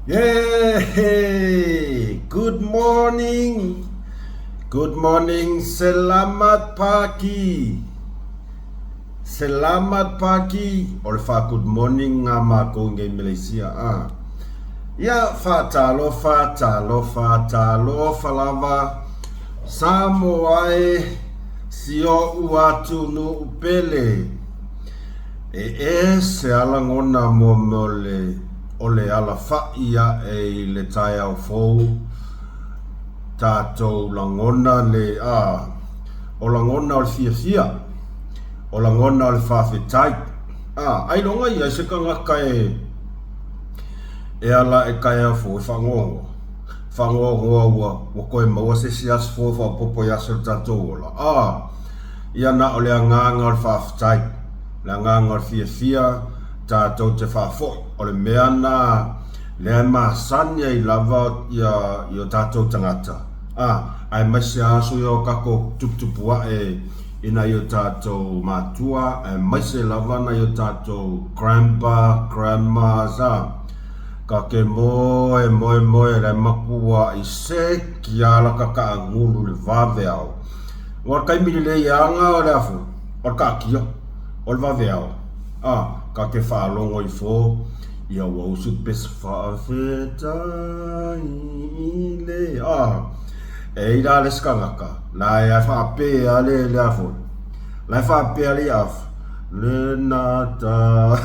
Yay! Good morning. Good morning. Selamat pagi. Selamat pagi. Olfa good morning ngama ko ngai Malaysia. Ya fatalo falava. Samoae sio uatu no upele. Se ala ngona mo mole. Ole ala faia le tai au fou tātou langona le o langona o le fia o langona o le whawhetai ai longa ia se ka ngaka e ala e kai au fou whangongo ua koe maua se si as fou popo yaso tātou ola ia na o le anganga o le whawhetai le anganga o le fia tātou te whawhoi o le mea na le maasani ai lava ia tātou tangata ai maise aso ia o kako tuptupua ina ia tātou matua ai maise lava na ia tātou grandpa, grandma ka ke moe le makua i se ki ala kaka angulu le vave au war kai mili le ianga o le afu or ka kia o le vave au ka ke whaalongo i fō ia wau su pes whawhetai le e ira le skangaka la ia whape ale le afo la whape ale af le nata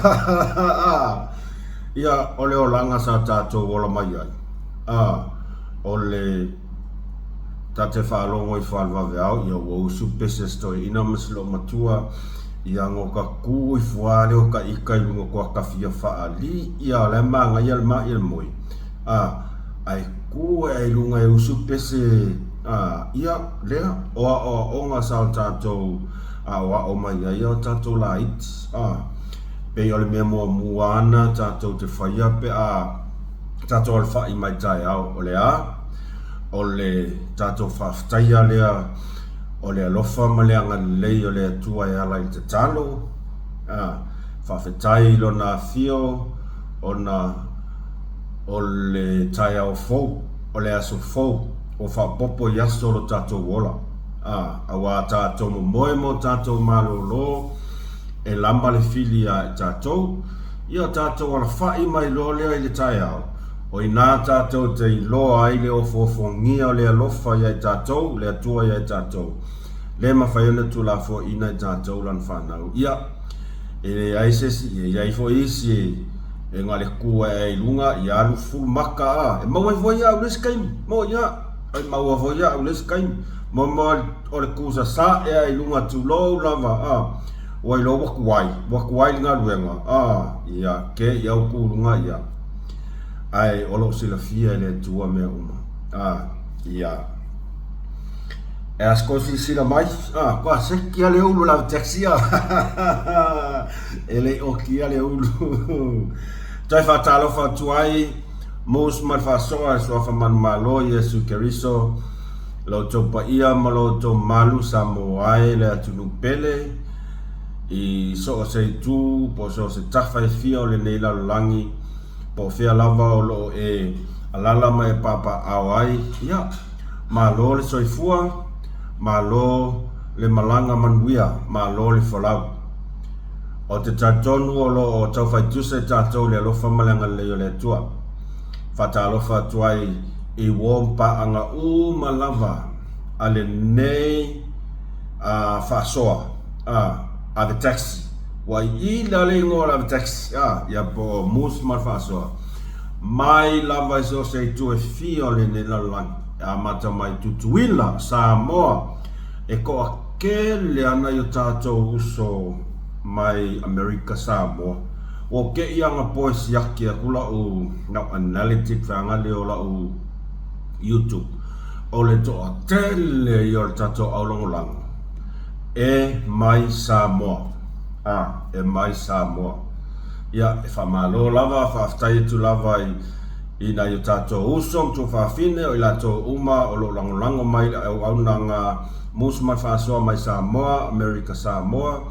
ia ole o langa sa tātou wola mai ai ole tate whaalongo i whalwawe au ia wau su pes stoi ina maslo matua ia ngoka ku i fuale o ka ika i lunga kua kawhia whaali ia le manga ia le mai le moi ai ku e lunga e usu pese ia lea o nga sao tātou oa o mai ia tātou la iti pe o le mea mua muana tātou te whaia pe tātou al whai mai tai au o le o le tātou whaftaia lea o le alofa ma le agalelei o le atua e ala i te talo whawhetai lona fio ona o le tai au fou o le aso fou o whapopo i aso lo tātou ola awa tātou moe mo tātou malolo e lamba le fili a tātou ia tātou ala whai mai lo lea i le tai au o ina tātou te iloa ai le ofofongia o le alofa i tātou, le atua i tātou. Le mawhaiona tu la fo ina i tātou lan whanau. Ia, e aisesi, e aifo isi, e ngā le kua e ilunga, i alu fulu maka e maua i voia au leskaim, maua ia, ai maua voia au leskaim, maua o le kusa sa e a ilunga tu lou lava, o i lo wakuai li ngā luenga, ia, ke iau kurunga ia. Ai olo sila fia le tua mea uma ia e asko sila mai kwa seki ale ulu la taxi ele o ki ale ulu tai fa talo fa tuai mos mal fa so fa man malo yesu keriso lo to pa ia malo to malu samoai le atu pele i so se tu po so se tafa fia le neila langi po fea lava o lo alala mai papa awai ia malo le soifua malo le malanga manuia malo le folau o te tatonu o lo o tau fai tuse tatou le alofa malanga leo le tua fata alofa tuai i wompa anga malava ale nei fasoa a the taxi wai I lale ngora taxi ya po mus mal faso mai lava so se tu e fio le la mata mai tutuila Samoa e ko akele ana yo tatou uso mai America Samoa o ke ianga poes yaki akula u na analytic fanga le ola u YouTube o le to tele yo tatou aulongolang e mai Samoa e mai Samoa ia e whamalo lava whaftai tu lava I na i tātou usong tu whawhine o I lato uma o lo langolango mai au nanga musman whasoa mai Samoa, America Samoa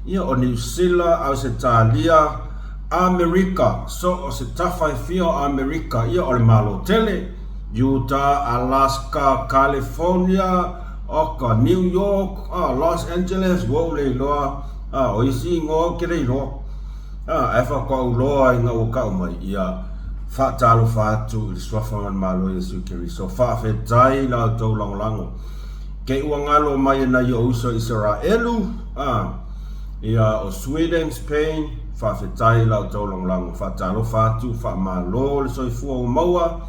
ia o New Zealand au se tālia Amerika, so o se tawhai fio Amerika, ia o le malo tele, Utah, Alaska, California, oka New York, Los Angeles, wau le loa, o isi ngō kere loa, e whakau loa i ngā wakau mai, ia whaatalo whaatu i swafangan malo Yesu Keriso, whaafetai la tau langolango, kei ua ngalo mai na i o uso Israelu, ia o Sweden, Spain, whaafetai la tau langolango, whaatalo whaatu, whaamalo le soifua o maua,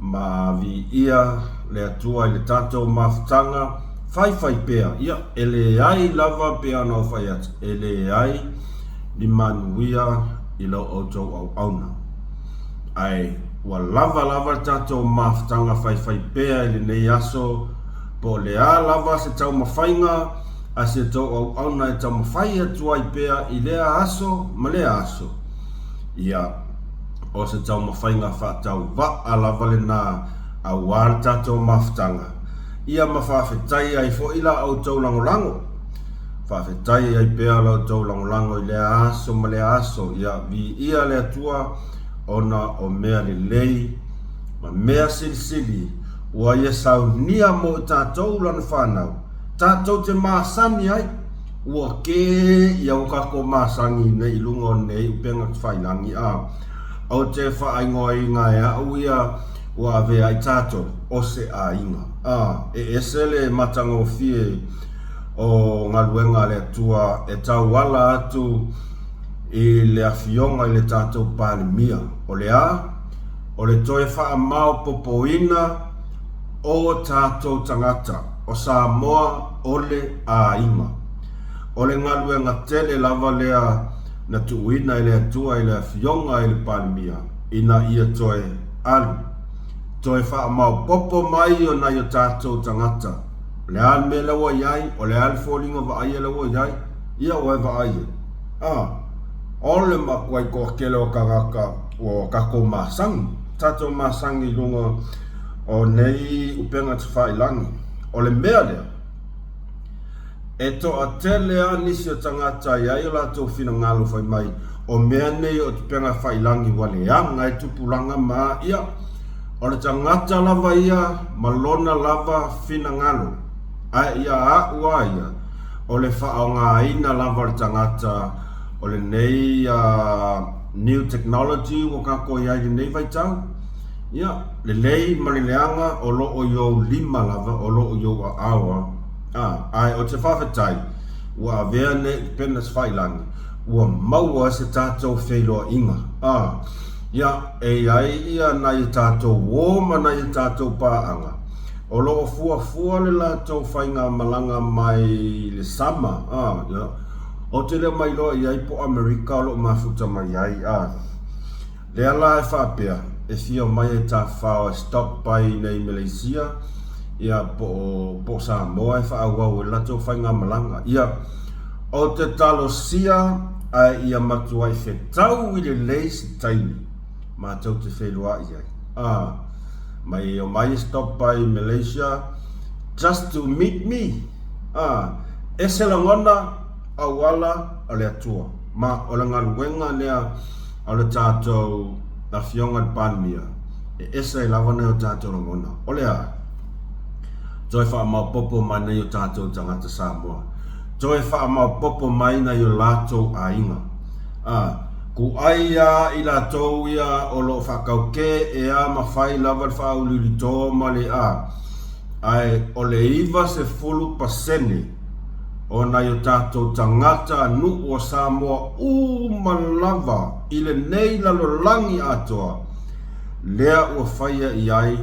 ma vi ia le atua i le tātou mawhitanga whai pēr, ia ele ai lava pēr no whai atu, ele ai ni manuia i lau autou au auna. Ai, wa lava tātou mawhitanga whai pēr i le nei aso, po le a lava se tau mawhainga, a se tau au auna e tau mawhai atua i pēr i lea aso, ma lea aso. Ia, o se tau mawhainga whaatau wa a lava le nā a wār tātou mawhitanga. Ia mawhawhetai ai fo ila au tau langolango. Whawhetai ai pēr lau tau langolango i lea aso ma lea aso. Ia vi ia lea tua ona o mea le lei, ma mea sili ua ia sau nia mo tātou lana whanau. Tātou te māsani ai, ua ke ia ukako māsangi nei ilungo nei upenga whailangi au te whaingoa i ngā ea au ia ua vea i tātou o se a inga. E esele matango fie o ngā luenga le tua e tau wala atu i le awhionga i le tātou pālimia. O le a, o le toe wha mau popoina o tātou tangata o Samoa o le a inga. O le ngā luenga tele lava lea na tuuina i le atua i le awhionga i le pālimia, ina ia toe alu. Toe wha mau popo mai o na i o tātou tangata. Le al me lawa iai, o le al fōlinga wa aia lawa iai, ia oe wa aia. O le makuai ko kele o kagaka o kako māsangi, tātou māsangi lunga o nei upenga te whailangi. O le mea lea, e to a tele a nisi o tangata i ai o lātou whina ngalo whai mai, o mea nei o te penga whailangi wale anga e tupulanga maa ia, o le tangata lava ia, malona lava whina ngalo, a ia a ua ia, o le whaonga ina lava le tangata, o le nei new technology o kako ia i nei vai tau, ia, le lei marileanga o lo o yo lima lava, o lo o yo a awa, ai o te whawhetai, ua avea ne penas whailangi, ua maua se tātou wheloa inga. Ia, e ai ia nai tātou woma nai tātou pāanga. O loo fua le lātou whainga malanga mai le sama. O te leo mai loa iai po Amerika o loo mafuta mai ai. Le ala e whapea, e fia mai e tā whao stop pai nei Malaysia, ia po Samoa e whaawau e lato whainga malanga. Ia, o te talo sia, ai ia matua i whetau i le leisi taimi. Ma tau te whelua i ai. Mai o mai stop by Malaysia, just to meet me. E se langona a wala a le atua. Ma o le ngaluenga lea a le tātou na fionga panmia. E esa i lawana o tātou langona. O lea, toi wha mau popo mai na i o tātou tangata Samoa. Toi wha mau popo mai na i o lātou a inga. Ku aia i lātou ia o lo whakau ke e a mawhai lava whauliri tō male a. Ai o le iwa se fulu pasene o na i o tātou tangata nu o Samoa malava i le nei lalo langi atoa. Lea ua whaia i ai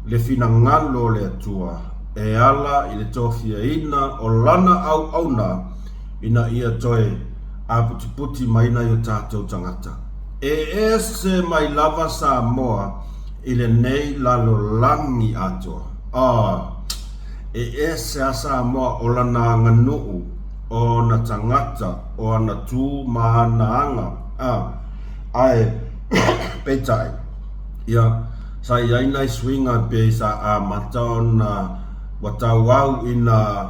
le fina ngalo le atua. E ala i le tōwhia ina o lana au auna ina ia toe a puti maina i o tātou tangata. E se mai lava Samoa i le nei lalo langi atoa. E se a Samoa o lana nganuu o na tangata o na tū maana anga. Ai, peitai. Ia, sa iai nai swinga pe sa a matao na watawau ina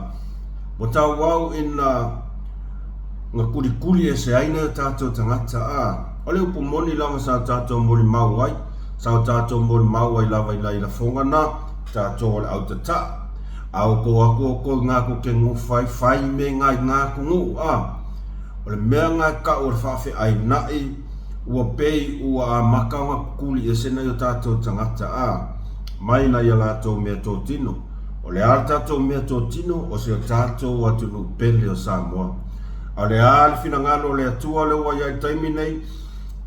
nga kuli e se aina tātou tangata ole upu moni lava sa tato moli mau ai sa tato moli mau ai lava ila ila fonga na tato ole au tata au ko ngā ko ke ngu fai me ngā ko ngu ole mea ngā ka ur whawhi ai nai ua pei ua a makaunga kuli e sena yo tato tangata mai na ia lato mea tō tino o le ala tato mea tō tino o se o tato atu nu pele o Samoa o le ala fina ngalo le atua le ua iai taimi nei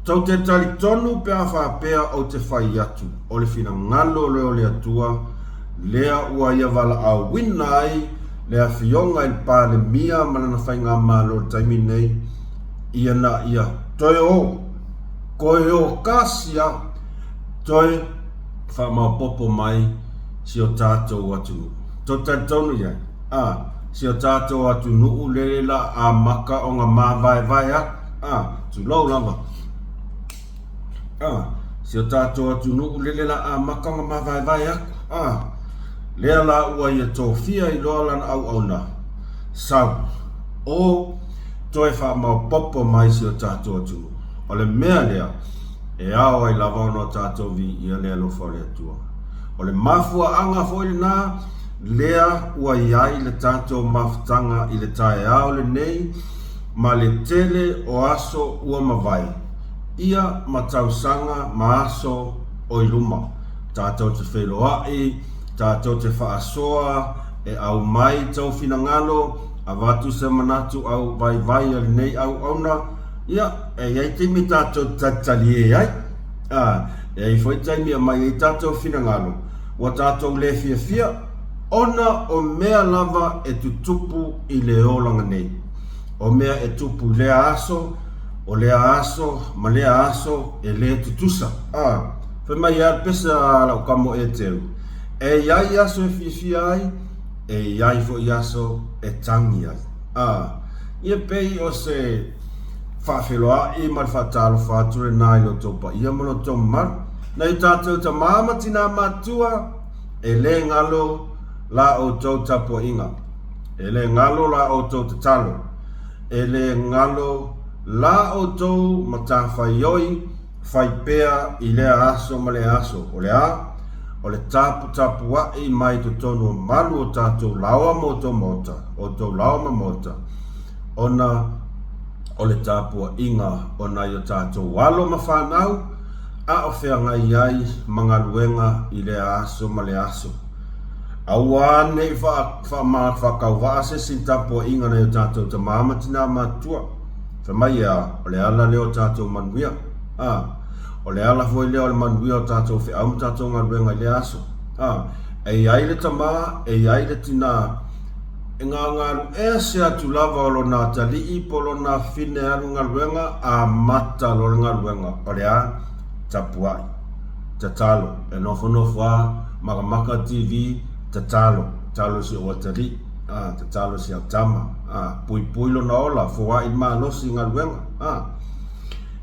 tau te tali tonu pea whapea o te whai atu o le fina ngalo le o le atua lea ua ia wala a winai lea fionga il pale mia malana whai ngā malo taimi nei ia na ia toi o koe o kasia toi whamau popo mai si o tātou atu to tonu ia si o tātou atu nuu lelela a maka o ngā mawai tu lau lava si o tātou atu nuu lelela a maka o ngā mawai lea la ua ia tō fia i loa lana au na sau o toi whamau popo mai si o tātou atu o le mea lea e ao ai lava ono tātou vi ia lea lo whare atua o le mafua anga foi na lea ua iai le tātou mafutanga i le tae ao le nei ma le tele o aso ua mawai ia ma tausanga ma aso o iluma tātou te wheloai tātou te whaasoa e au mai tau finangalo a watu se manatu au vai le nei au auna ia e iai timi tātou tatali e ai e i foi taimi a mai i tātou finangalo wa tātou le fia ona o mea lava e tutupu i le olanga nei o mea e tupu lea aso o lea aso ma lea aso e le tutusa whai ia pesa lau kamo e teu e iai aso e fia ai e iai fo i aso e tangi ai ia pei o se whawheloa i mar whatalo whature nai lo topa ia mano tō mar nei tātou ta māma tina matua e le ngalo la o tō tapo inga e le ngalo la o tō tatalo e le ngalo la o tō matawhaioi whaipea i le aso ma le aso o le tapu wa i mai to tonu malu o tātou lawa moto mota o tō lawa ma mota ona o le tāpua inga o nai o tātou walo ma whanau a o whea ngai ai mga luenga i le aso ma le aso. Awa nei whakau waase sin tāpua inga nai o tātou ta māmatina matua. Whamai o le ala leo tātou manuia. O le ala foi leo le manuia o tātou whea au tātou ngā luenga i le aso. E ai le tamā, e ai le tina e ngaru e se atu lava o lona tali i polo na fine aru ngaruenga a mata lo ngaruenga o le a tapuai tatalo e nofo maka TV tatalo si o tali tatalo si atama pui lo na ola fo ai ma lo si ngaruenga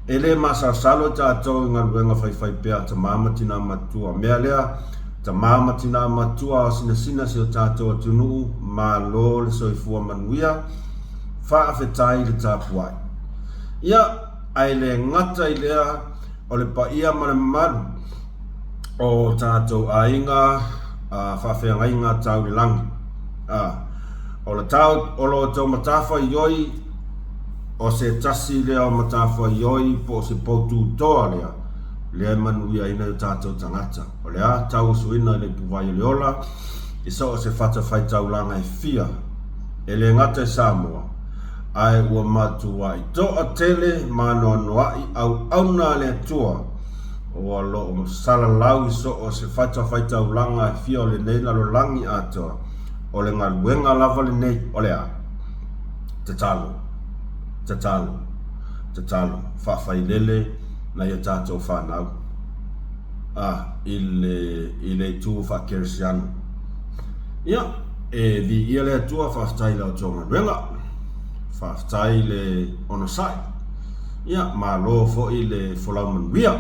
ele masasalo tato ngaruenga fai pea ta mama tina matua mea lea ta mama tina matua sina si o tātou atunu ma lo le soifua manuia whaafetai le tāpuai. Ia ai le ngata i lea o le paia ma le maru o tātou ainga whaafeanga inga tau le langi. O le tau o lo tau matawha ioi o se tasi lea o matawha ioi po se poutu toa lea. Lea manuia ina o tātou tangata. O lea tau suina le puwai le ola, i so o se whata whai tau langa e fia. E le ngata e Samoa, ai ua matua i toa tele mano anuai au auna le atua. O alo o sala lau i so o se whata whai tau langa e fia o le nei lalo langi atoa. O le ngā luenga lava le nei, o lea. Tatalo, whawhai lele, na ia tātou whanau i le tū whakerisiano ia vi ia le atua whaftai lau tonga ruenga whaftai le onosai ia ma lo fo i le wholau manuia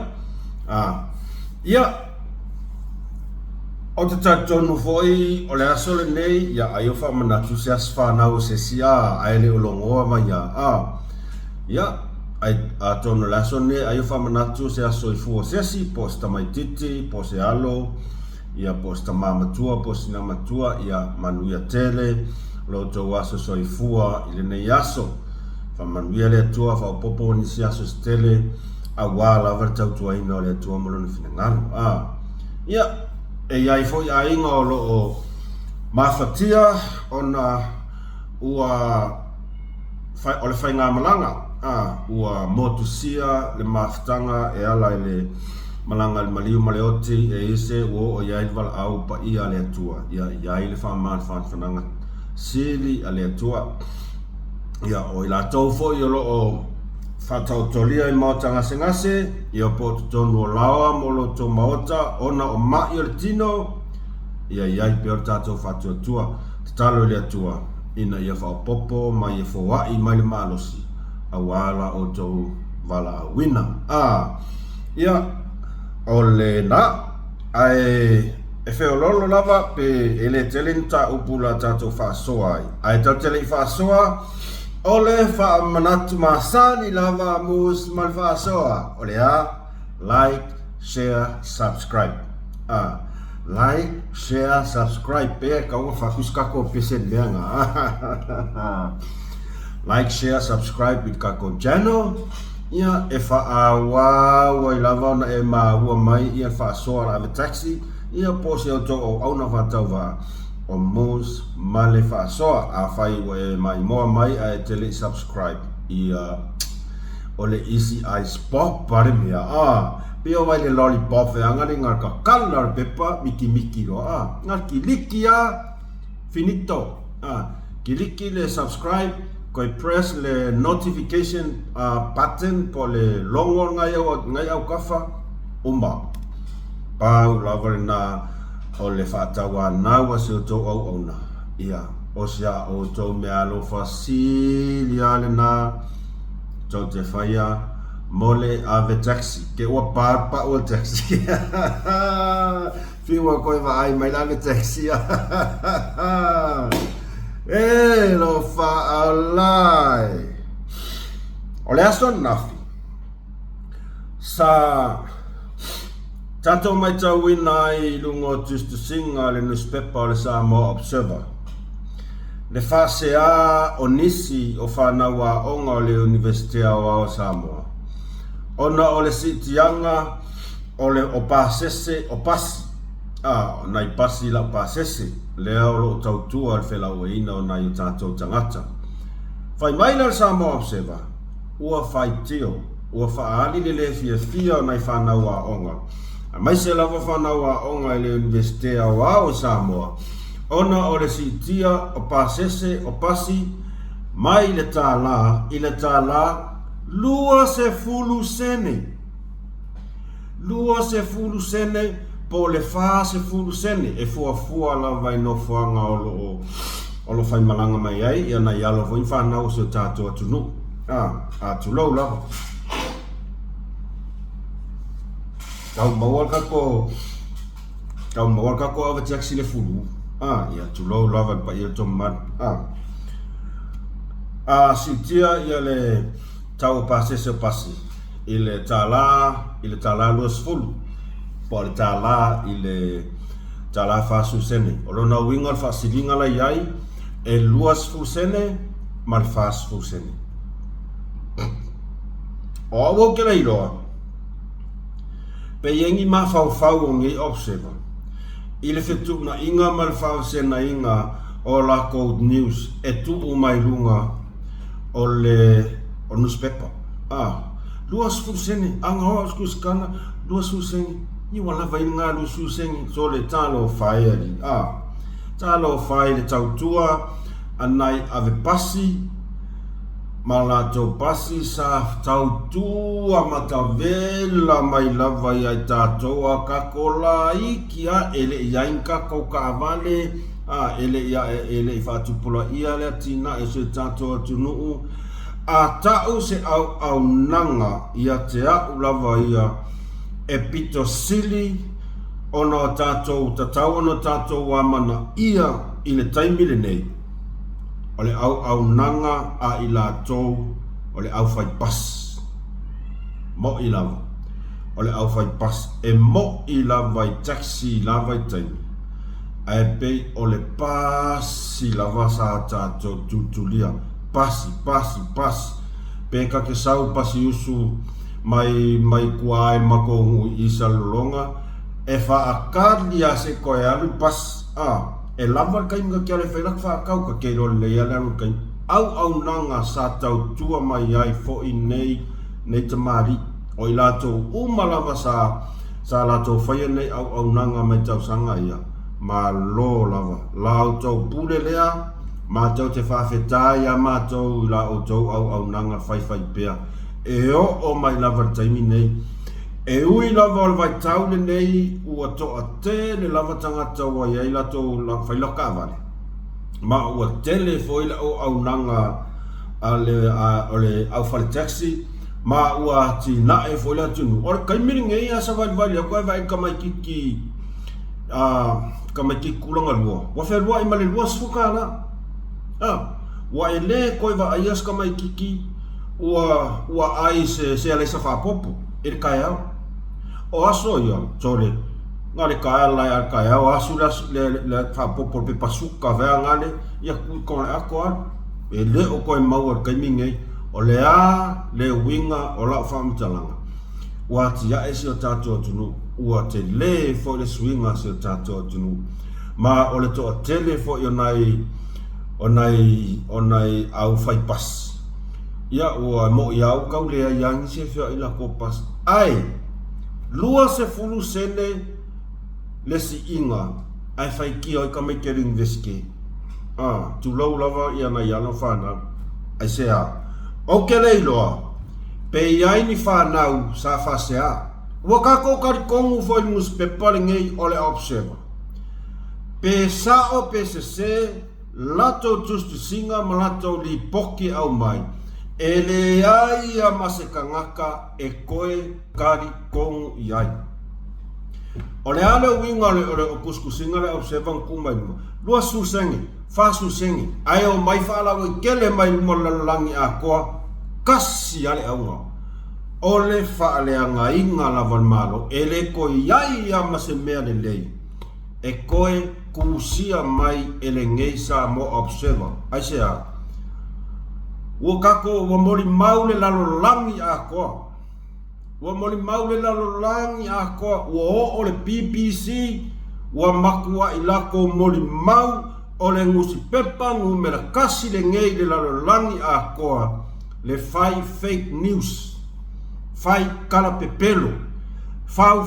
ia o te tātonu fo i o le aso le nei ia ai o whamanatu se as whanau se sia ai le olongoa mai ia ai a tono laso ne ai fa manatu se aso I fu sesi posta mai titi po se alo ia posta mama tua posina matua ia manuia tele lo to waso so I fua ile ne yaso fa manuia le tua fa popo ni si aso stele a wala verta tua ino le tua mo no finangalo ia e ai fo ia inga o lo o mafatia ona ua fai ole fai ngā malanga ua motusia le maftanga e ala le malanga le maliu maleoti e ise o iai val au pa ia le atua iai le whaman whananga sili a le atua ia o ila tau fo i lo o whatau tolia I maota ngase ia po tonu o lawa mo lo to maota ona o mai o le tino ia iai pe o tatou whatu atua talo le atua ina ia whao popo mai e fowai mai le malosi awala o tau wala wina ia o le na ai e feo lolo lava pe ele telinta upula tatou whaasoa ai tau tele I whaasoa o le wha manatu masani lava mus mal whaasoa o le like, share, subscribe like, share, subscribe pe ka ua whakuskako pesen meanga like, share, subscribe with kako channel ia e whaawa wai lava na e maua mai ia whaasoa la taxi ia pose o to o au na whatau wa o mus male whaasoa a whai wa e mai moa mai a e tele subscribe ia o le easy eyes pop pare mea pio vai le lollipop e angari ngar ka color pepa miki ro ngar kiliki finito kiliki le subscribe koi press le notification button po le longor ngai au kafa umba pau lavar na o le fatawa na waso to au ona ia o sia o to me alo fasilia le na to te faya mole ave taxi ke o pa o taxi fiwa koi va ai mai ave taxi lo fa alai o le aso nafi sa tato mai tau ina I lungo tustu singa le newspaper le Samoa Observer le fasea o nisi o whanaua onga o le Universitea o Samoa ona o le sitianga o le o pasese o pasi nai pasi la pasese le o lo tautua le whela o ina o nai o tātou tangata whai mai le Samoa Observer ua whai tio ua whaali le fia o nai whanaua onga mai se lava whanaua onga I le Universitea o Samoa ona o le sitia o pasese o pasi mai le tāla I le tāla lua se fulu sene po le fa se fulu sene e fua lava I no fuanga o lo whai malanga mai ai ia na ialo fo whanau se tātou atunu atulau lava Kau mawar kako ava taxi le fulu ia tulau lava pa ia toman sitia ia le tau pasese o pasi I le tala luas fulu po le tala I le tala fasu sene o lona winga le fasilinga la iai e luas fulu sene ma le fas fulu sene o awo ke la iloa pe yengi ma fau o ngi observer I le fetu na inga mal fau se na inga o la code news e tu o mai lunga o newspaper luas fusene anga ho skuskana luas fusene ni wala vai nga luas fusene so le talo fire talo fire tautua anai ave pasi Malato pasi sa tautua matavela mai lava ia tatoa kakola ikia ele iainka koka avale ele ia ele fatupula ia le tina e se tatoa tunu a tau se au nanga ia te au lava ia e pito sili ono tatou tatau ono tatou amana ia I le taimile nei o le au nanga a I la tou o le au fai pas mo I lava o le au fai pas e mo I lava I taxi lava I taimi ai pei o le pasi lava sa tatou tutulia pasi pe ka ke sau pasi usu mai kuai mako isa lolonga e fa akali ase ko e alu pas e lava kai nga kia le whailak wha kau ka kei role le ala kai au nanga sa tau tua mai ai fo I nei tamari o I lato umalava sa lato whaia nei au nanga mai tau sanga ia ma lo lava lau tau pule lea ma tau te whawhetai a ma tau la o tau au nanga whai pea e o mai lava taimi nei e ui lava o le vai tau le nei ua toa te le lava tangata wa iai lato la whailoka avale ma ua tele foi la o au nanga o le au whale taxi ma ua ti nae foi la tunu o le kaimiringe ia sa vali a koe vai kamai kiki kamai kiki kulanga lua wa wherua I male lua sifuka na wa e le koe va aias kamai kiki ua ai se alesa whapopo e le kai au o aso ia tole ngale kai lai al kai au asu le whapopo pe pasuka vea ngale ia kone ako al e le o koe maua kaimingei o le le winga o la whamtalanga ua ti a esi o tatua tunu ua te le fo le swinga se o tatua tunu ma o le toa tele fo I o nai au fai pas ia ua mo I au kau lea yangi se fia I la kopas ai lua se fulu sene le si inga ai fai ki o I kamai kering veske tu lau lava ia na iana whana ai se o ke leiloa pe iai ni whanau sa whasea ua kako karikongu foi mus pe palingei o le observer pe sa o pe se lato tustu singa ma lato li poki au mai e le ai a masekangaka e koe karikongu iai o le ale winga o le kuskusinga le observer kumai lua susengi fasu sengi ai o mai fala o kele mai mo langi a koa kasi ale aunga o le fa ale anga inga lavan malo ele ko iai ama se mea le lei e koe kusia mai ele ngeisa mo observer ai sea o kako o mori maule lalo langi a koa o mori maule lalo langi a koa o le BBC o makua ilako mori mau o le ngusi pepa ngumera kasi le ngei le lalo langi a koa le fai fake news fai kala pepelo fau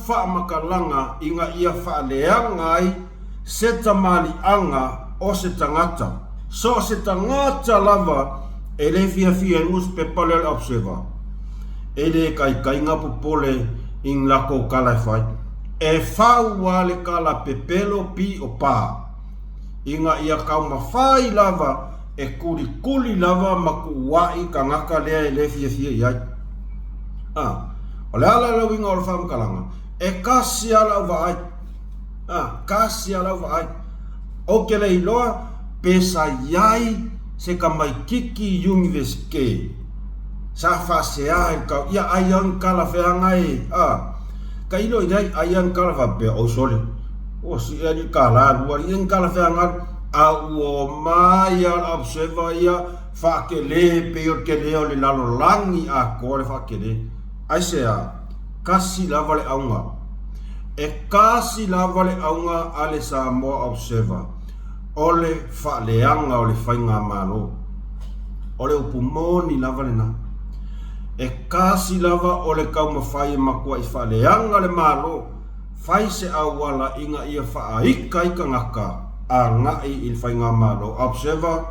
fa makalanga inga ia fa leanga ai seta mali anga o se tangata so se tangata lava ele fia ngus pepa le observer ele kai ngapu pole in lako kala fai e fau wale kala pepelo pi o pa inga ia kau mafai lava e kuli lava maku wai kangaka lea ele fia iai o le ala la winga o le whamkalanga e kasi ala uva ai kasi ala uva ai o ke le iloa pesa iai se ka mai kiki universike sa fasea e ka ia aian kala wheangai ka ilo idai aian kala whape o sole o si e ni kala lua ian kala wheangai a uo mai al observer ia whakele pe o ke leo le lalo langi a kore whakele ai sea kasi lava le aunga e kasi lava le aunga ale sa mo observer ole whaleanga o le whainga malo ole upumoni lava le na e kasi lava ole kauma whai makua I whaleanga le malo whai se awala inga ia whaaika ika ngaka a ngai I whainga malo observer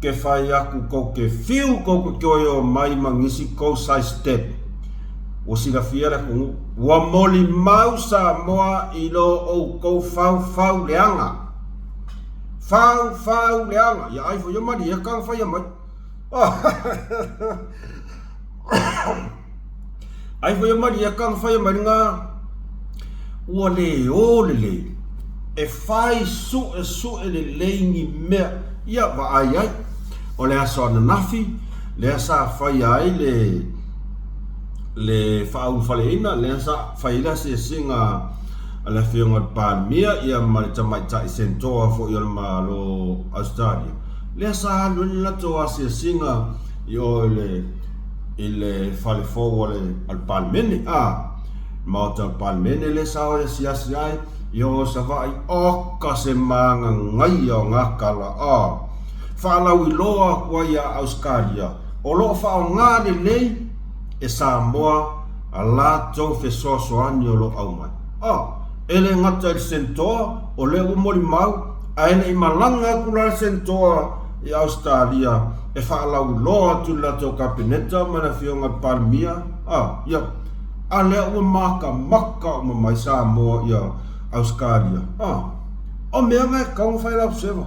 ke whai aku kou ke fiu kou ke kioio mai mangisi kou sai step o sila fiera kungu wa moli mau sa moa ilo o kou fau leanga fau leanga ya ai fo yo mari ya kang fa ya mai ai fo yo mari ya kang fa ya mai nga o le e fai su le lengi me ya va ai o le aso na nafi le asa fai ai le fa'au faleina le sa faila se singa ala fionga palmia ia mal tamai tai sentoa fo ia malo Australia le sa lu la toa se singa yo ile fale fo le al palmeni ma ta palmeni le sa o sia sia yo sa vai o ka se manga ngai o ngakala fala wi loa wa ia Australia o lo fa ngani nei e Samoa a la tau fe so ani o lo au mai. Ele ngata il sentoa o le umoli mau a ene i malanga kula sentoa i Australia e whaalau loa tu la tau kapineta mana fionga palmia. Ia. A le maka o mai Samoa i Australia. O mea me kaunga whai lau sewa.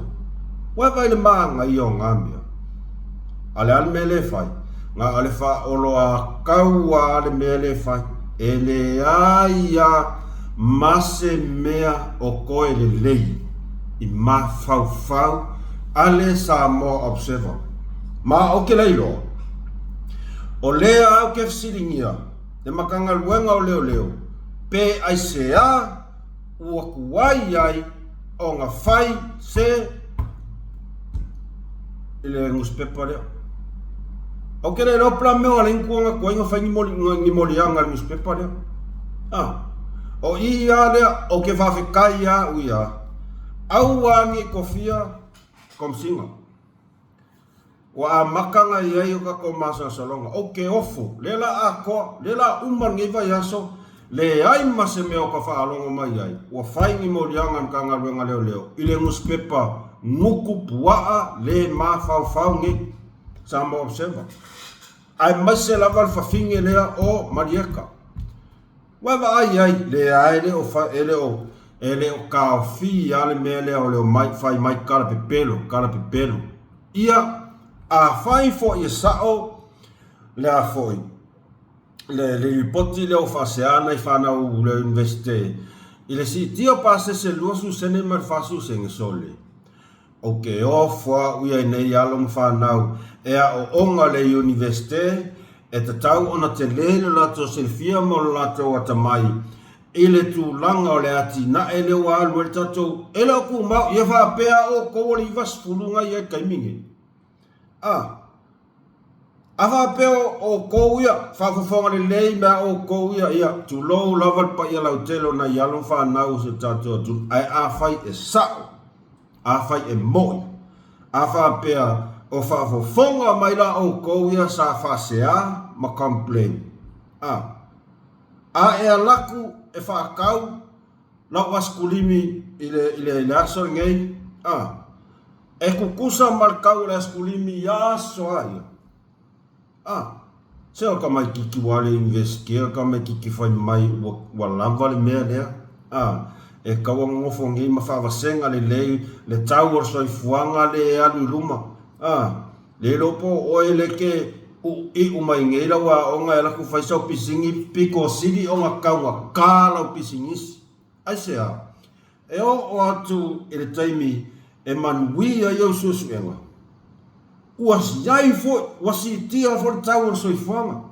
Wai vai le maanga i o ngambia. Ale al me le whai. Nga ale fa oloa kaua ale mele fai ele aia mase mea o koe le lei i ma fau ale Samoa Observer ma o ke leilo o lea au ke fsiringia e makanga luenga o leo pe ai sea ua kuai ai o nga fai se ele nguspepa leo o kere lo plan meu ala inkuanga ko inga fai ni molianga newspaper le o ia le o ke va fikai ya uia au wangi kofia kom singa wa makanga ia yo ka ko masa salonga o ke ofu lela ako lela umar ngi va yaso le ai mase me o ka fa alongo mai ai wa fai ni molianga kanga luenga leo ile newspaper nguku puaa le ma fau ngi Samoa Observer. Ai mase lava fafinge lea o Marieka. Wava ai le o fa ele o kaofi ale mele o le mai fai mai kala pepelo. Ia a fai fo ia sao le a foi. Le ripoti le o faseana i fana u le universite. Ile si tio passe se luosu sene mar fasu senge sole. O ke ofwa uia nei alom whanau ea o onga le universite e te tau ona te lele lato selfia mo lato atamai ile tu langa o le ati na ele wa alu el tatou ele o ku mau ia wha pea o kowori vas fulunga ia kaimingi a wha pea o kouia whakufonga le lei mea o kouia ia tu lou laval pa ia lau telo na ialom whanau se tatou tu ai a fai e sao a fai e moi a fa pea o fa fo fonga mai la o kouia sa fa sea ma complain a e alaku e fa kau la waskulimi ile aso ngei e kukusa mal kau la skulimi ya so ai se o ka mai kiki wale investia ka mai kiki fai mai wa lava le mea lea e kaua ngofo ngi ma fa vasenga le tower so ifuanga le alu luma le lopo o ele ke u mai ngi la wa o nga la ku fa so pisingi piko sili o nga kaua kala pisingis ai sea e o atu ele taimi e man wi yo susu enga was yai fo was tia for tower so ifuanga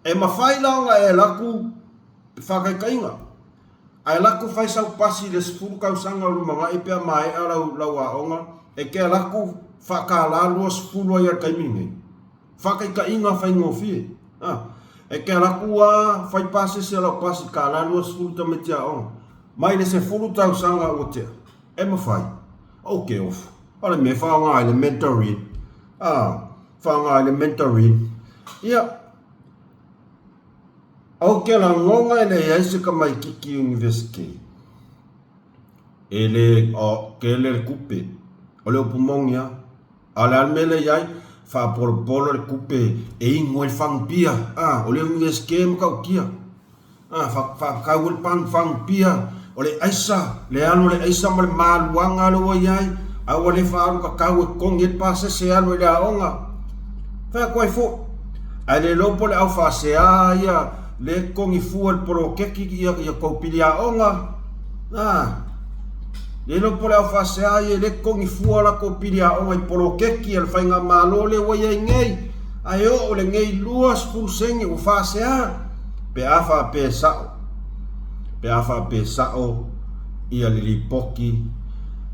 e ma fai la nga e la ku fa kai kainga ai laku fai sau pasi le sfuru kau sanga lu manga ipea mai ala lawa onga e ke laku fa ka la lu sfuru ya kaimingi fa kai ka inga fai ngofi e ke laku wa fai pasi se la pasi ka la lu sfuru ta metia on mai le se furu tau sanga o te e ma fai okay off ala me fa nga elementary fa nga elementary ia au ke la ngonga ele yaise ka mai kiki university ele o ke le kupe o le pumongia ala almele yai fa por le kupe e ingo el fang pia o le university mo kia fa ka wil fang pia o le aisa le alo le aisa mal maluanga lo yai a o le fa ka kong et pase se alo le aonga fa ko fo ale lo po le au fa se ya le kongi fuel pro keki ia ko pilia onga le lo pole fa se ai le kongi fuel ko pilia onga pro keki el fainga malo le wa ye ngei ai o le ngei lua spul sengi u fasea pe afa pe sao ia lilipoki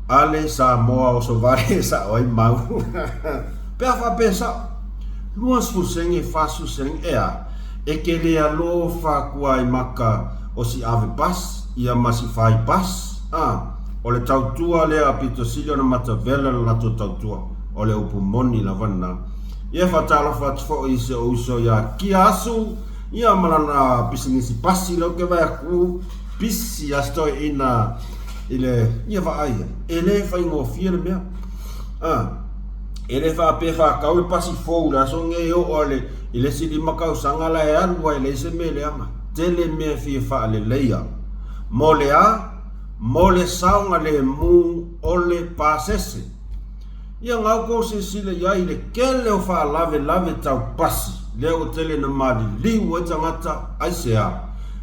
ale sa moa o so vare sa oi mau pe afa pe sao lua spul sengi fasu sengi ea e ke le alo fa kuai maka o si ave pas ia masi fai pas o le tautua le apito silio na matavela la tautua o le upumoni la vana ia fatalo fatfo i se uso ya kia asu ia malana pisingisi pasi lo ke vai ku pisi asto ina ile ia vai ele fai ngo fiel mea ele fa pe fa ka o pasi fo la so nge o ole ile si di makau sanga la e alwa ile se mele ama tele me fi fa le leia mole saunga le mu ole pasese ia ngau ko se sile ia ile kele o fa lave tau pasi le o tele na mali liu e tangata aisea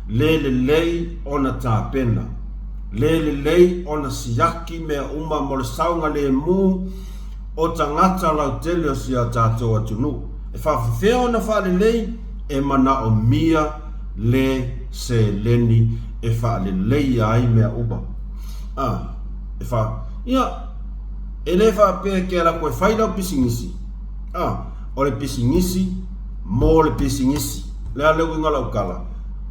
le lei ona ta pena le lei ona siaki me uma mole saunga le mu o tangata lau tele o sia tato atunu e fa feo na fa le lei e mana o mia le se leni e fa le lei ai me uba e fa ia ele fa pe ke la ko fai la pisingisi o le pisingisi mo le pisingisi le ale winga la ukala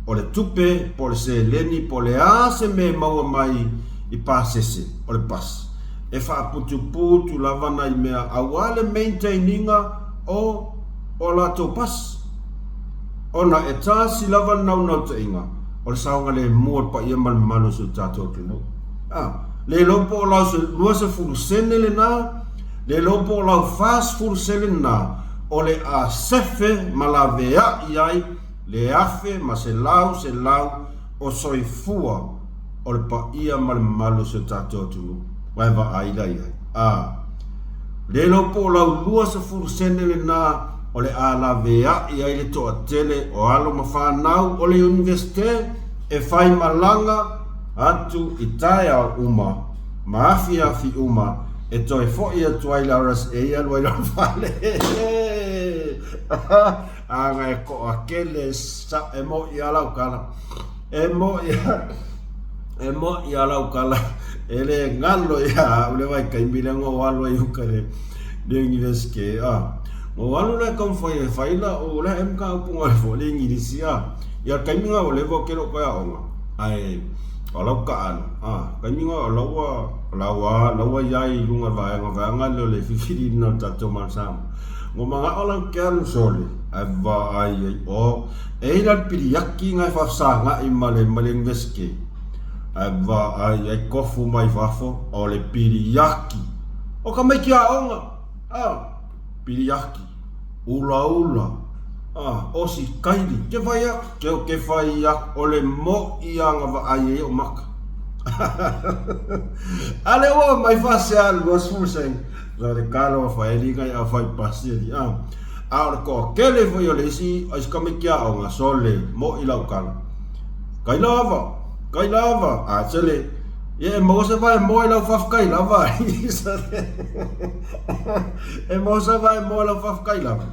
o le tupe po le se leni po le ase me mau mai i pasese o le pas e fa putu lavana i mea awale maintaininga o la to pas ona e tasi lavana una te inga o le saunga le mua pa ia manu su tato kino le lopo la se lua se fulu sene le na le lopo la fas fulu sene na o le a sefe malavea iai le afe ma se lau o soifua o le pa ia malu se tato tunu waiva aida iai le lopo la lua se fulu sene le na o le a lavea iai le toa tele o alo mawhanau o le universite e fai malanga atu i tae au uma, maafi afi uma, e toi fo ia tuai lauras e ia luai lau fale. Anga e ko akele sa e mo ia lau kala. E mo ia lau kala. Ele ngalo ia ule vai kaimile ngo walo i ukare. Dengi veske Ngo walo le kom fai faila o le MK upunga fo le ngirisia. Ia kaiminga o le vo kero ko ya onga. Ai Kalau kaan, kami lawa yai lunga vanga le fifiri na tato masam. Ngomanga orang kian sole, ava ai eiran piliaki ngai fasanga imale maleng veske. Ava ai kofu mai vafo ole piliaki. O kamai kia onga, piliaki, ula. Osi kairi, ke vai ole mo ianga va ai o maka. Ale o mai fase al was fuseng. La de kalo fa eliga ya fai pasiri. Ko kele foi ole si as kamikia o nga sole mo ilaukan. Kailava, chele. Ye mo se vai mo ilau faf kailava. E mo se vai mo ilau faf kailava.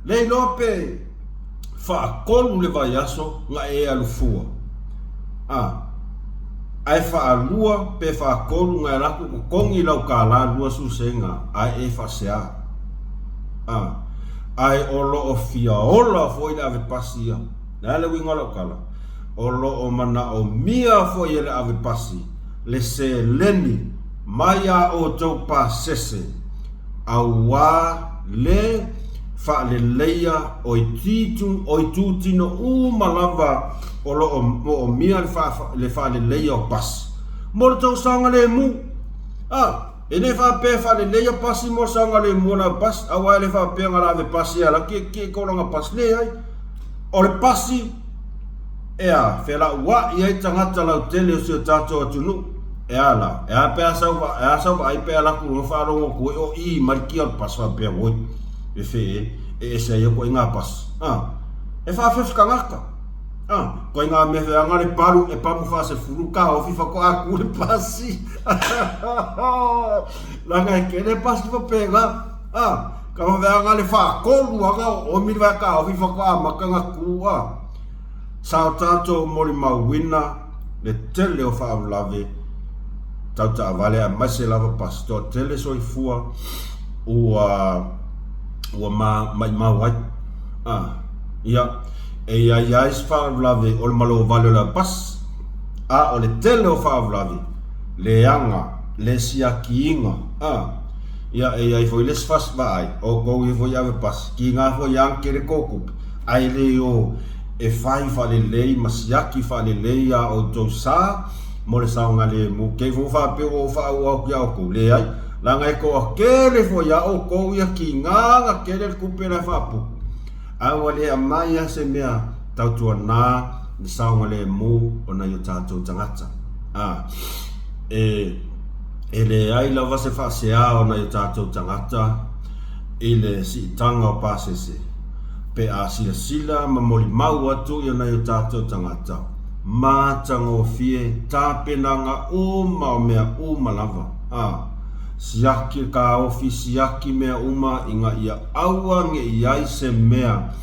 Le lope fa kolu le vai aso nga e alufua. Ai fa alua pe fa kolu nga laku kongi lau kala lua susenga ai e fa sea. Ai olo o fia ola foi la ave pasia. Na le winga lau kala. Olo o mana o mia foi le ave pasi. Le se leni maya o tau pa sese. Awa le fa le leia o tino malava o mia le fa le leia o pas mo tau sanga le mu e ne fa pe fa le leia pas mo sanga le mu na pas awa le fa pe ngala ve pas ya la ke ko nga pas le ai o le pasi fe la wa ia tangata la tele o tato tunu ala pe asa ai pe la ku fa ro ko o I markia pas fa pe wo e fe se yo ko inga pas e fa fe skangaka ko inga me fe anga le paru e pa mu fa se furuka o fifa ko aku le pasi la nga ke le pasi fa pega Kama vea ngale fa kolu aga o mi va ka o fa ka makanga kua. Sao tato mori mawina le tele o fa lave. Tauta vale a mase lava pastor tele so ifua o ma wai. Ia e ia is fa lave o malo vale la pas. O le tele o fa lave. Le anga le siakiinga. Ia e ai foi les fas vai o ko i foi ave pas ki nga foi yang kere koku ai le o e fai fa le lei masiaki fa le lei ya o to sa mo le sa nga le mu ke fu fa pe o fa o ya ko le ai la nga ko kere foi ya o ko ya ki nga kere ku pe la fa pu a wale a mai ya se mea tau tu na le sa nga le mu ona yo tato tangata ele ai lava se fasea ona i tātou tangata ele si tanga o pasese pe a sila ma moli mau atu i ona i tātou tangata ma tango fie tāpenanga uma o mea uma lava siaki ka ofi siaki mea uma inga ia aua nge iai se mea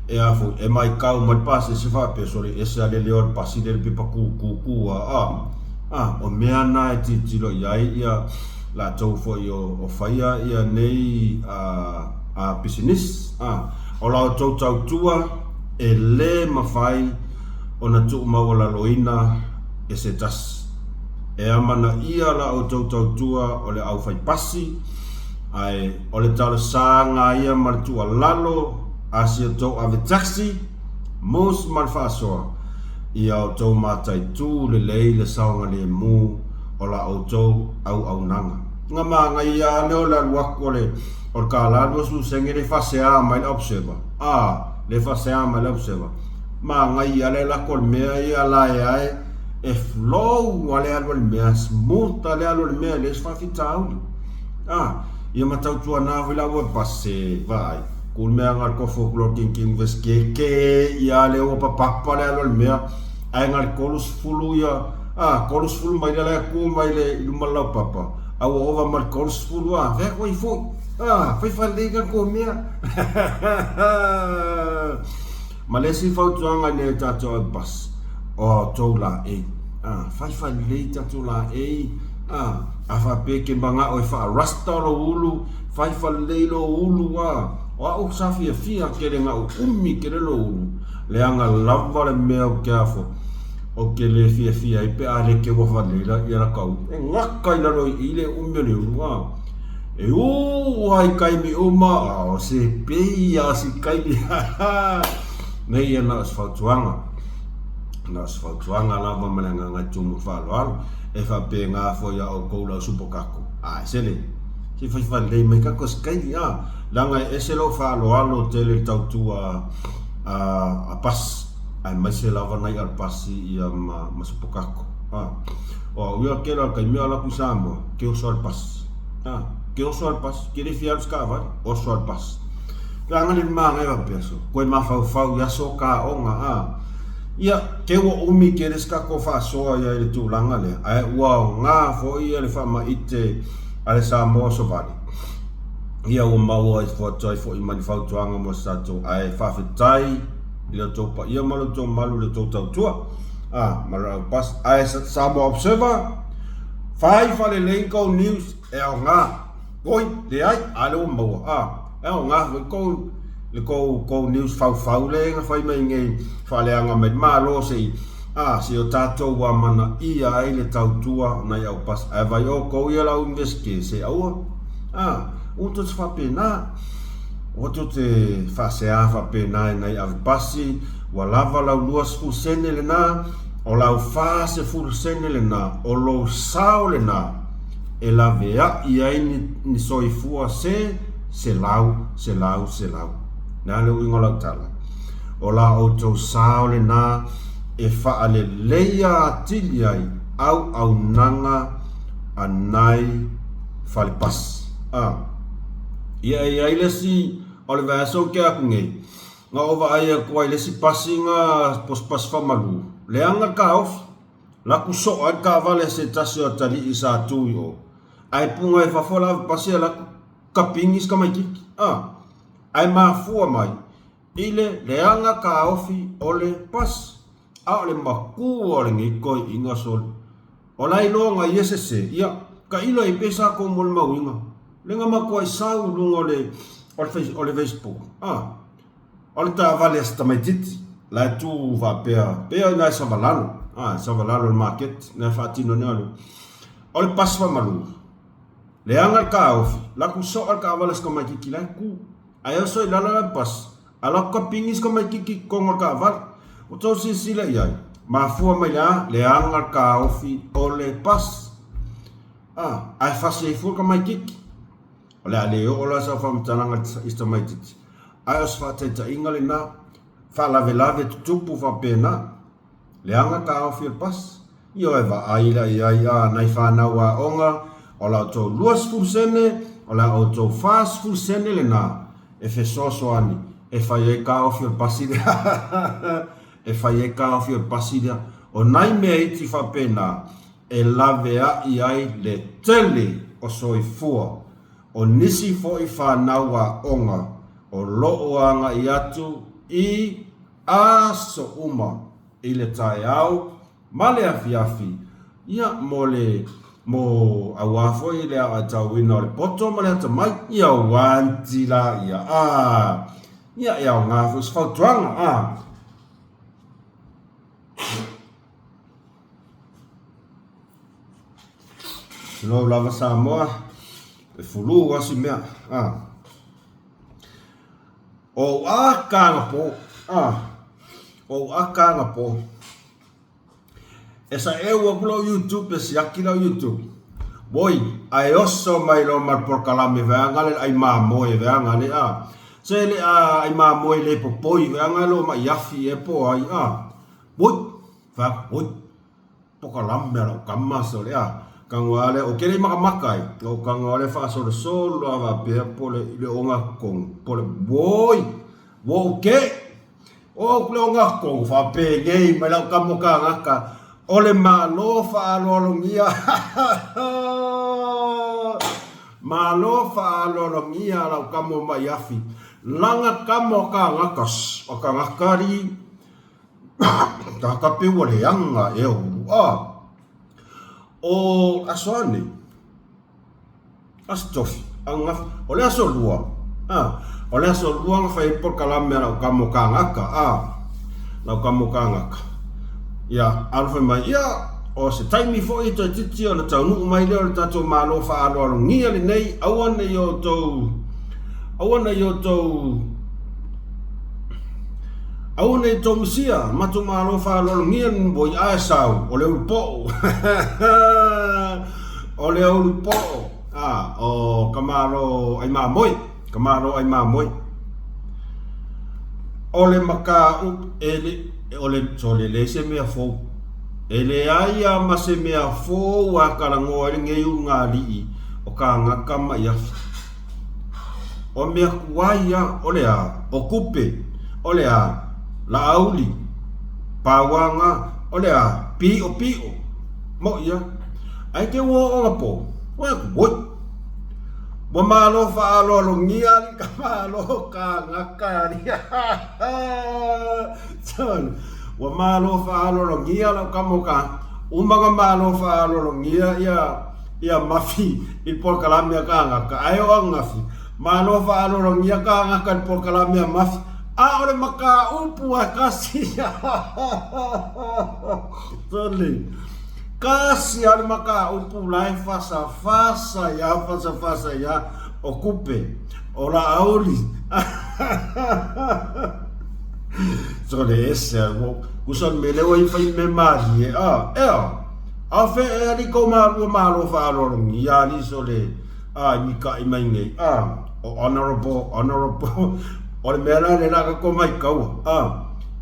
e afu e mai kau mai pasese fape sori ese ale leon paside pipa kukua o mea na e titilo iai ia la tau fo o whaia ia nei a business o lao tau tau tua e le mawhai o na tuu mawala loina e se tas e amana ia la o tau tau tua o le au whai pasi ai o le tau sanga ia martua lalo a si o tau ave taxi mos marfasoa ia o tau mātai tū le lei le saonga le mū o la o tau au nanga. Ngā mā ngai ia leo la luako le o le kālalu su senge le fasea mai le observer. Le fasea mai le observer. Mā ngai ia le lako le mea ia la ai e flow wa le alu le mea smuta le alu le mea le sfafitauli. Ia matau tua nā vila ua pase vai. Kul mea ngar kofo kulo king veske ke ia le o papapa le alu le mea ai ngar kolus fulu ia kolus fulu mai le ku mai le ilumala papa au ova mar kolus fulu ve ko i fo fai falega ko mea malesi fautuanga ne tato bas o tola e fai falega tola e afa pe ke banga o fa rasta lo ulu fai falega lo ulu o safi fia kere nga umi kere lo ulu le anga lava le mea o kiafo o ke le fia i pe ale ke wa falela i ala kau e ngaka i laro i le umi le ulu e ai kai mi uma o se peia si kai mi nei na asfaltuanga lava malanga nga tumu falo e fa pe nga fo ya o koula supokako sele si fa le me ka ko skai langa ese lo falo tele tautua a pas ai mai se lava nai al pasi ia masupokako o ia kela kai me ala kusamo ke o sol pas ke o sol pas ke le fial skava o sol pas langa le manga va peso ko ma fa ya so ka onga ia ke o umi ke le skako fa so ia le tu langa le ai nga fo ia le fa ma ite ale sa mo so vale ia o mau ai fo toi fo i mani fautuanga mo sato ai whawhetai i le tō pa ia malu tō malu le tō tau tua mara pas ai sa mo observer fai fale lenko news e o ngā koi le ai ale o mau e o ngā le ko news fau le nga fai mai ngei fale anga mai malo se si o tātou wa mana ia ai le tau tua na iau pas ai vai o ko ia lau inveske se aua o to fa pena o to te fa se fa pena nei av pasi wa lava la luas fu sene le na o la fa se fu sene le na o lo sao le na e la vea i ai ni soi fu se lau na le wingo la tala o la o to sao le na e fa ale leia atili ai au nanga anai fale pas ia ile si o le vaso ke aku ngei nga ova ai ko ile si pasinga pas famalu le anga ka of la ku so ai ka vale se tasio tali isa tu yo ai punga e fa fola pasia la kapingis ka mai kiki ai mafua mai ile leanga ka ofi ole pas ole maku ole ngiko inga sol olai longa yesese ia ka ilo i pesa ko mol mawinga lenga makoi sau lungo ole Facebook ole ta vale sta metiti la tu va pea na savalalo le market na fatino nalo ole pas va malu leanga ka ofi la ku so al ka valas ko makiki la ku ayo so la pas ala ko pingis ko makiki ko ngor ka val o to sila ia mafua mai la leanga ka ofi ole pas ai fasi fu ko makiki ole ale ola sa fam tananga ista maititi ai os fa teta ingale na fa lave tupu fa pena leanga ka ofi pas io eva aila ia nai fa na wa onga ola to luas fu sene ola auto fast fu sene le na e fe so ani e fa ye ka ofi pasida e fa ye ka ofi pasida o nai me ti fa pena e lave ai le tele o soifua o nisi fo I whanaua onga o loo anga I atu I aso uma I le tae au male afi ia mo awafo I le a tauina o le poto male ata mai ia wanti la ia ia o ngā fus fautuanga Lo lava Samoa e fulu wasi mea o akanga po esa ewa kulo YouTube esi akila YouTube boy ai oso mai lo mar por kalame veangale ai mamoe veangale sele ai mamoe le popoi veangalo ma yafi e po ai boy fa boy po kalame lo kamaso le kangwale o kere makamakai o kangwale fa solo ava pe pole le onga kong pole boy wo ke o le onga kong fa pe ngei mai la kamoka ngaka ole malo fa lolongia la kamo mayafi langa kamoka ngakas o kangakari ta kape wole yanga o asone astofi anga ole asolua ole asolua fai por kalame la kamoka ngaka la kamoka ngaka ya alfa mai ya o se taimi fo ito titi o le taunu mai le o le tato malo fa alo ngia le nei awana yo to awana i to musia matu malo fa alo ngia boi asau o le upo o le upo o kamaro ai mamoi o le maka ole tole le se mea fo ele aia ma se mea fo wa karango ele ngei ungali o ka ngaka ma ia o mea kuaia ole o kupe ole la auli pawanga ole pio mo ia ai te wo o po wa malo fa lo ngia ka malo ka ngaka son wa malo fa lo ngia la kamoka umanga malo fa lo ngia ia mafi il por kalamia ka ngaka ayo ngafi malo fa lo ngia ka ngaka por kalamia mafi ole maka upu akasi tole kasi al maka upu lai fasa ya ocupe ora auli so de esse kuson melewa I fai me mari afe ali ko malo fa lo ya ni sole mi ka I mai nei honorable ole mera le na ko mai kau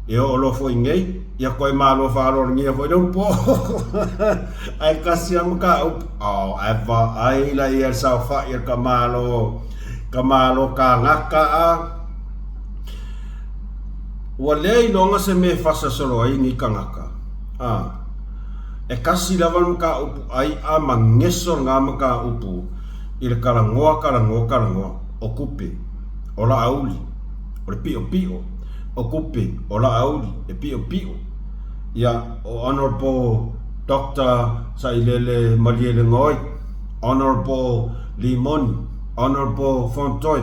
e o lo foi ngei ia koe malo falo ngia foi no po ai kasi am ka eva ai la ia sa fa ia kamalo ka ngaka wale no nga se me fasa solo ai ni kangaka e kasi lava ka upu ai mangeso nga ka upu il karangoa o kupe o la auli, o le pio pio, o kupe, o la auli, e pio pio. Ia, o Honorable Dr. Sailele Maliele Ngoi, Honorable Limoni, Honorable Fontoy.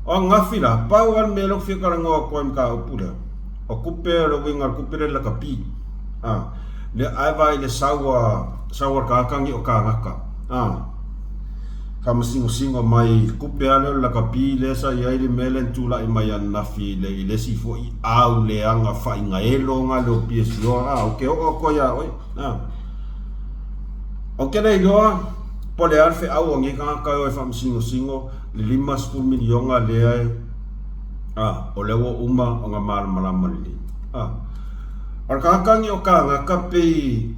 O ngafila, pauan melok fikarango ko ka upula. O kupe le winga kupe le kapi. Le aiva le sawa kakangi o kangaka. Kama singo mai kupe ale la kapi le sa ia le melen tula i mai nafi le si fo i au le anga fa inga elo nga le piesio okay o ko ya oi okay le yo pole alfe au ngi ka o fa singo le 5 milionga le ai o le wo uma o nga mal mali ar kakangi o kangaka pe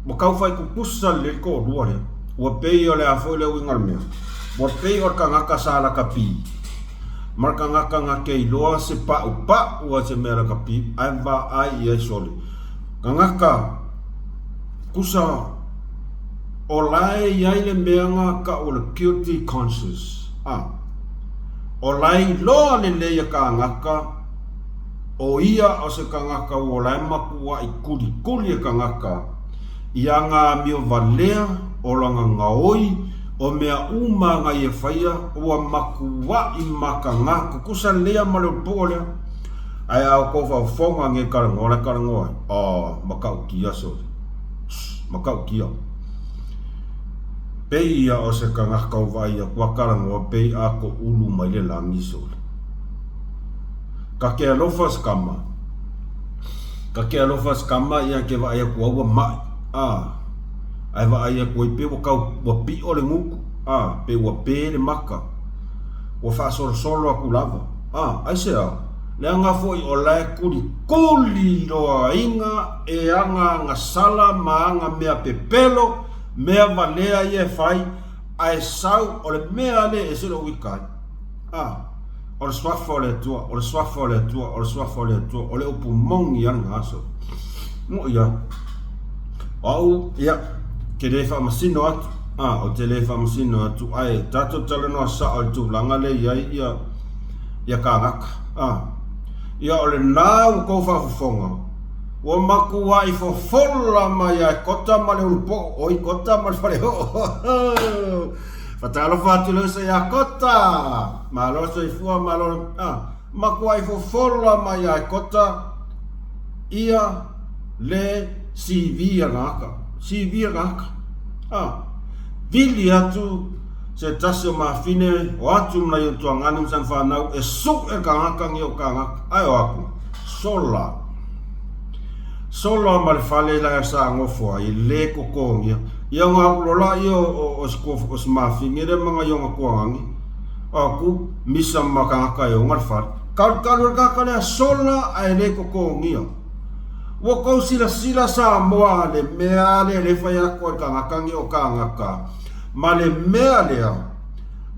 mo kau fai ku pusa le ko ruare wa pei o le afo le wingal me wa pei o kangaka sala kapi mar kangaka ngake loa se pa upa wa se mera kapi aiva ai e soli kangaka kusa o lai yai le meanga ka o le guilty conscious o lai loa le leia kangaka o ia o se kangaka o lai makua i kuli kangaka ia ngā mio valea o langa ngaoi o mea uma nga ia whaia o makua i makanga kukusa lea maleo pōlea ai au kofa whonga nge karangoa makau kia so makau kia pei ia o se kangaka o vai a kua karangoa pei a ko ulu mai le langi so ka ke alofas kama ia ke vai a kua ua mai ai va ai ko pe o ka o pi o le nguku pe o pe le maka o fa solo aku lava ai se le anga foi o la kuli loa inga e anga nga sala maanga mea pepelo mea valea ye fai ai sau o le mea le e se lo wikai o le swafo le tua o le upu mongi anga aso mo ia au ia ke le fa masino atu o te le fa masino atu ai tato tala no sa o tu langa le ia kangaka ia o le nau ko fa fonga o maku ai fo folla mai ai kota male ulpo oi kota mal fare fatalo fatu lo se ia kota malo se fu malo maku ai fo folla mai ai kota ia le si via ngaka vili atu se tasio mafine o atu mna yo tuangani msan whanau e suk e kangaka ngi o kangaka ai o aku sola malfale la sa ngofo ai le kokongia ia ngaku lola io o skof os mafine re mga yo ngakuangi aku misa makangaka yo ngalfal kalur kakale sola ai le kokongia wo ko sila sa moa le mea le faya ko kangakangi o kangaka ma le mea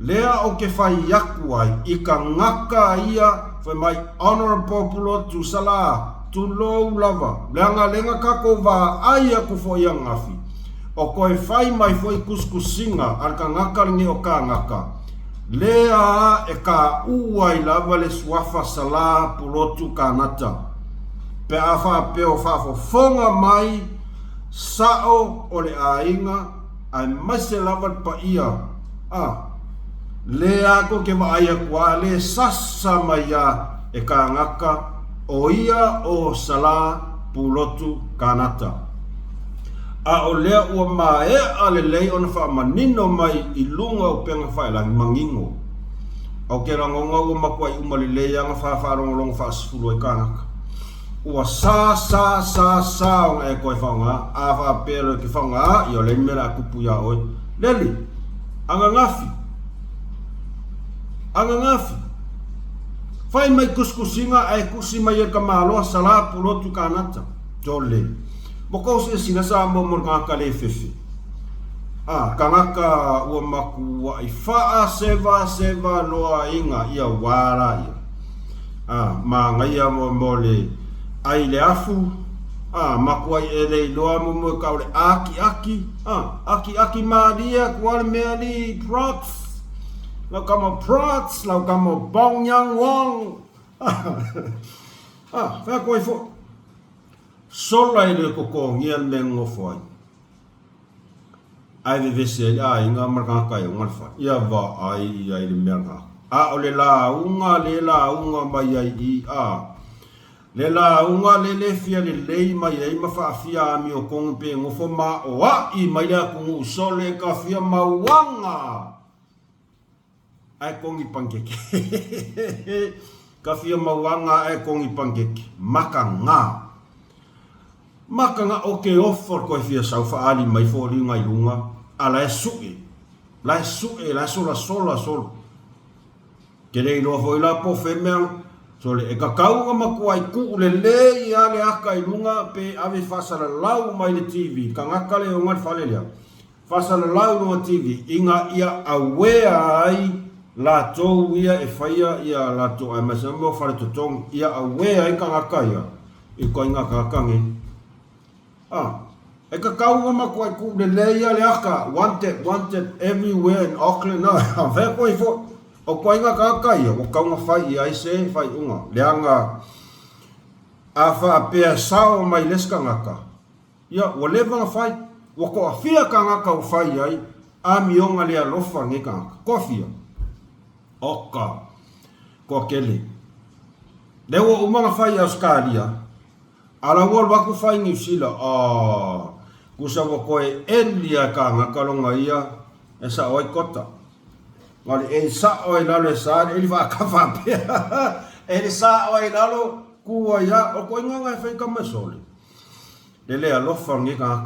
lea o ke fai yaku ai i kangaka ia fa mai honorable pulo tu sala tu lo lava lenga kako va ai aku fo yang afi o ko fai mai foi kuskusinga al kangaka ngi o kangaka lea e ka uai lava le swafa sala pulo tu kanata pe afa pe o fa fo fonga mai sao o le ainga ai mase lavat pa ia le ako ke va ia kwa le sasa mai e kangaka o ia o sala pulotu kanata o le o mai ale le on fa manino mai i lunga o penga fa la mangingo o ke rangonga o makwai umale le yang fa rongo fa sfulu e kangaka ua sa o e koe whaunga a wha pere ki whaunga i o le mera kupu ia oi leli anga ngafi whai mai kuskusinga ai kusi mai e kamaloa sala pulotu kanata tole moko se sinasa mo ngaka le fefe kangaka ua maku wa i faa seva loa inga ia wara ia ma ngaia mo le ai le afu maku ai e le loa mo ka le aki maria kuale mea li props lau kama Prats, lau kama Bong Yang Wong. Whea koe fo. Sola i le koko ngian me ngofo ai. Ai vese ai inga marka kai ngal fa. Ia va ai le merga. O le la unga mai ai i Le la unga le fia le mai ai mafa fia mi o kong pe ngofo ma o i mai le ku sole ka fia mawanga. Ai kongi pankeke. Ka fia mawanga ai kongi pankeke. Makanga oke offer ko fia sau fa ali mai fo ringa ilunga ala suke la sola kere no foi la po femel so le ka kau ma ko ai ku le ia le aka ilunga pe ave fasala lau mai le TV kanga kale o ngat falelia fasala lau no TV inga ia aware ai la to ia e faia ia la to ai masambo fale to tong ia aware ai kanga kaya i ko inga ka kangi e ka kau ma ko ai ku le ia le aka wanted everywhere in Auckland ve ko i fo o ko inga ka kai o ka nga fai ai se fai unga leanga afa pe sao mai leska ngaka ia o leva fai o ko afia ka ngaka o fai ai a mionga le alofa ngeka kofia oka ko kele dewo uma fai Australia ala wol wa ku fai New Zealand ku sa ko elia ka ngaka longa ia esa oi kota ngale e sa oi lalo sa ele va ka fa pe ele sa oi lalo ku ya o ko nga fa ka masole le alo fa ngi ka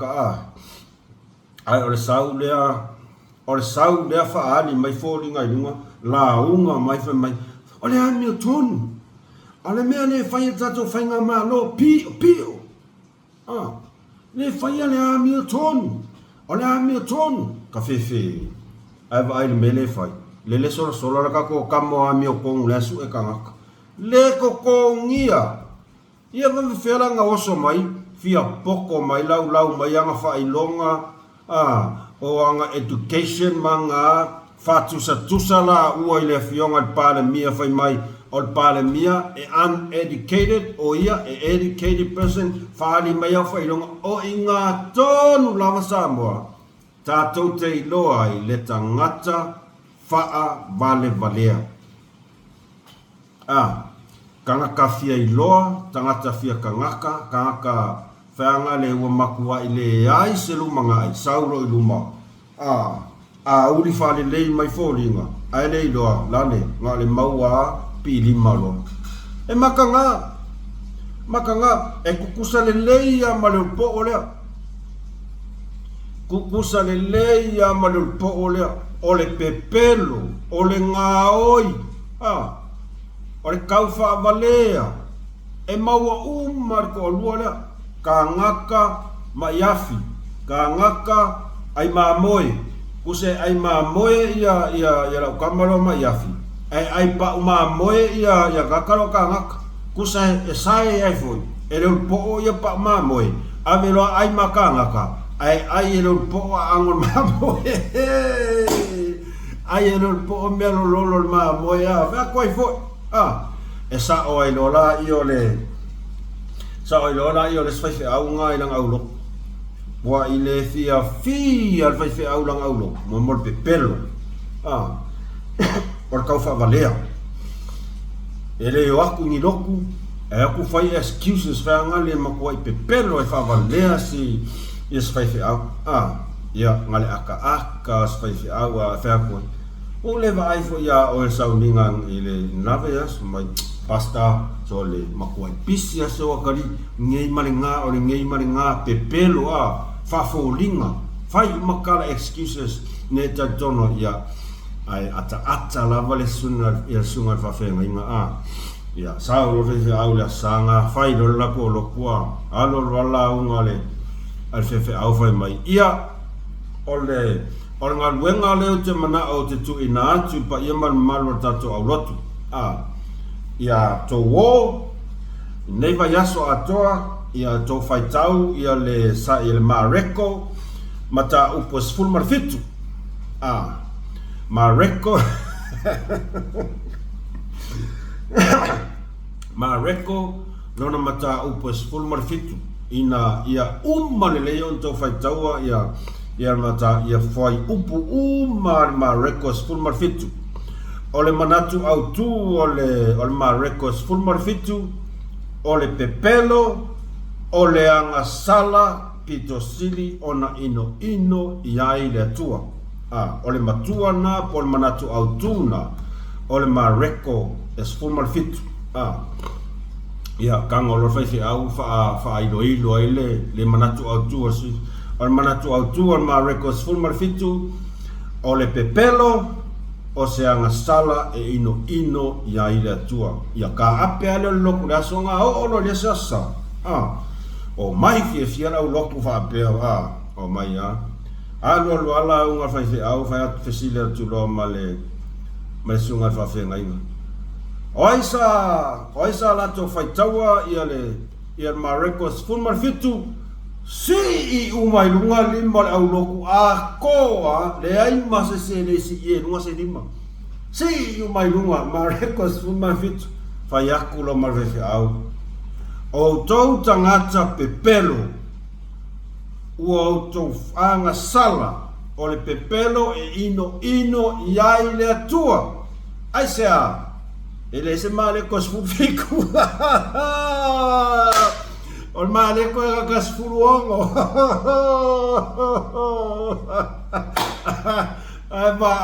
ai o sa le fa ali mai fo ringa lunga la unga mai fa mai o le Hamilton ale me le fa tato fa nga ma lo pio le fa ya le Hamilton ka fe ai vai le mele fa le solo la ka ko kamo ami o kong le su e kanga le ko kongia ia va fela nga oso mai fia poko mai lau mai anga fa ilonga o anga education manga fatu sa tusala ua ile fionga pale mia fai mai o pale mia e uneducated o ia e educated person fali mai fa ilonga o inga tonu lava Samoa tatou te iloa i le tangata faa valea. Kangaka fia iloa, tangata fia kangaka whaanga le ua makua i le ai se lumanga ai, sauro i luma. Uri whale lei mai fōringa, ai le iloa, lane, ngā le maua pi lima lo. E makanga, e kukusa le leia ma le upo o lea. Kukusa le leia ma le upo o lea. O le pepelo, o le ngaoi, o le kauwha avalea, e maua umar ko alua lea, ka ngaka maiafi, ka ngaka ai maamoe, kuse ai maamoe ia lau kamaro maiafi, ai pa maamoe ia kakaro ka ngaka, kuse e sae ai foi, e leo po ia pa maamoe, ave loa ai maka ngaka, ai leo po angon maamoe, ai ero po melo lolo ma moya va koi fo e sa o ai lola io le sfai au nga i lang aulo wa ile fia al fai au lang aulo mo mol pe pelo por kau fa valea ele o aku ni loku e aku fai excuses fa nga le ma koi pe pelo e fa valea si sfai au ia ngale aka sfai au fa ko o le vai fo ia o sauningan ile naveas mai pasta so le makuai pisia so kali ngei maringa o ngei maringa pepelo fa folinga fai makala excuses ne tatono ia ai ata la vale sunga fa fenga inga ia sa lo fe au la sanga fai lo la ko lo kwa alo wala ungale al fe au fai mai ia ole o ngā luenga leo te mana o te tu ina atu pa ia malo tato au lotu. Ia tō wō, nei vai aso atoa, ia tō whaitau, ia le Mareko, mata upo sfulu marfitu. Mareko, Ma reko lona mata upo sfulu marfitu ina ia le leon to fai taua ia mata ia foi upu ma reko sfulu marfitu ole manatu au tu ole ma reko sfulu marfitu ole pepelo ole anga sala pito sili ona ino iai le atua ole matua na pol manatu au tuna ole ma reko sfulu marfitu ia kanga lo fai au fa ilo ai le manatu au tu si ole manatu au tu ma reko sfulu marfitu ole pepelo o se anga sala e ino iai le atua ia ka ape ale loku la songa o lo le sasa o mai fia la loku fa ape o mai lo ala unga fai au fa fesile tu lo male sunga fa fe ngai Oisa la to fai taua ia ma reko sfulu marfitu si i umai lunga lima le au loku a koa le ai masese le si ie lunga se lima si i umai lunga ma reko sfulu marfitu fai aku lo marvefe au o tau tangata pepelo ua o tau anga sala o le pepelo e ino iai le atua ai sea ele se male kosfu fiku ol male ko kasfu ongo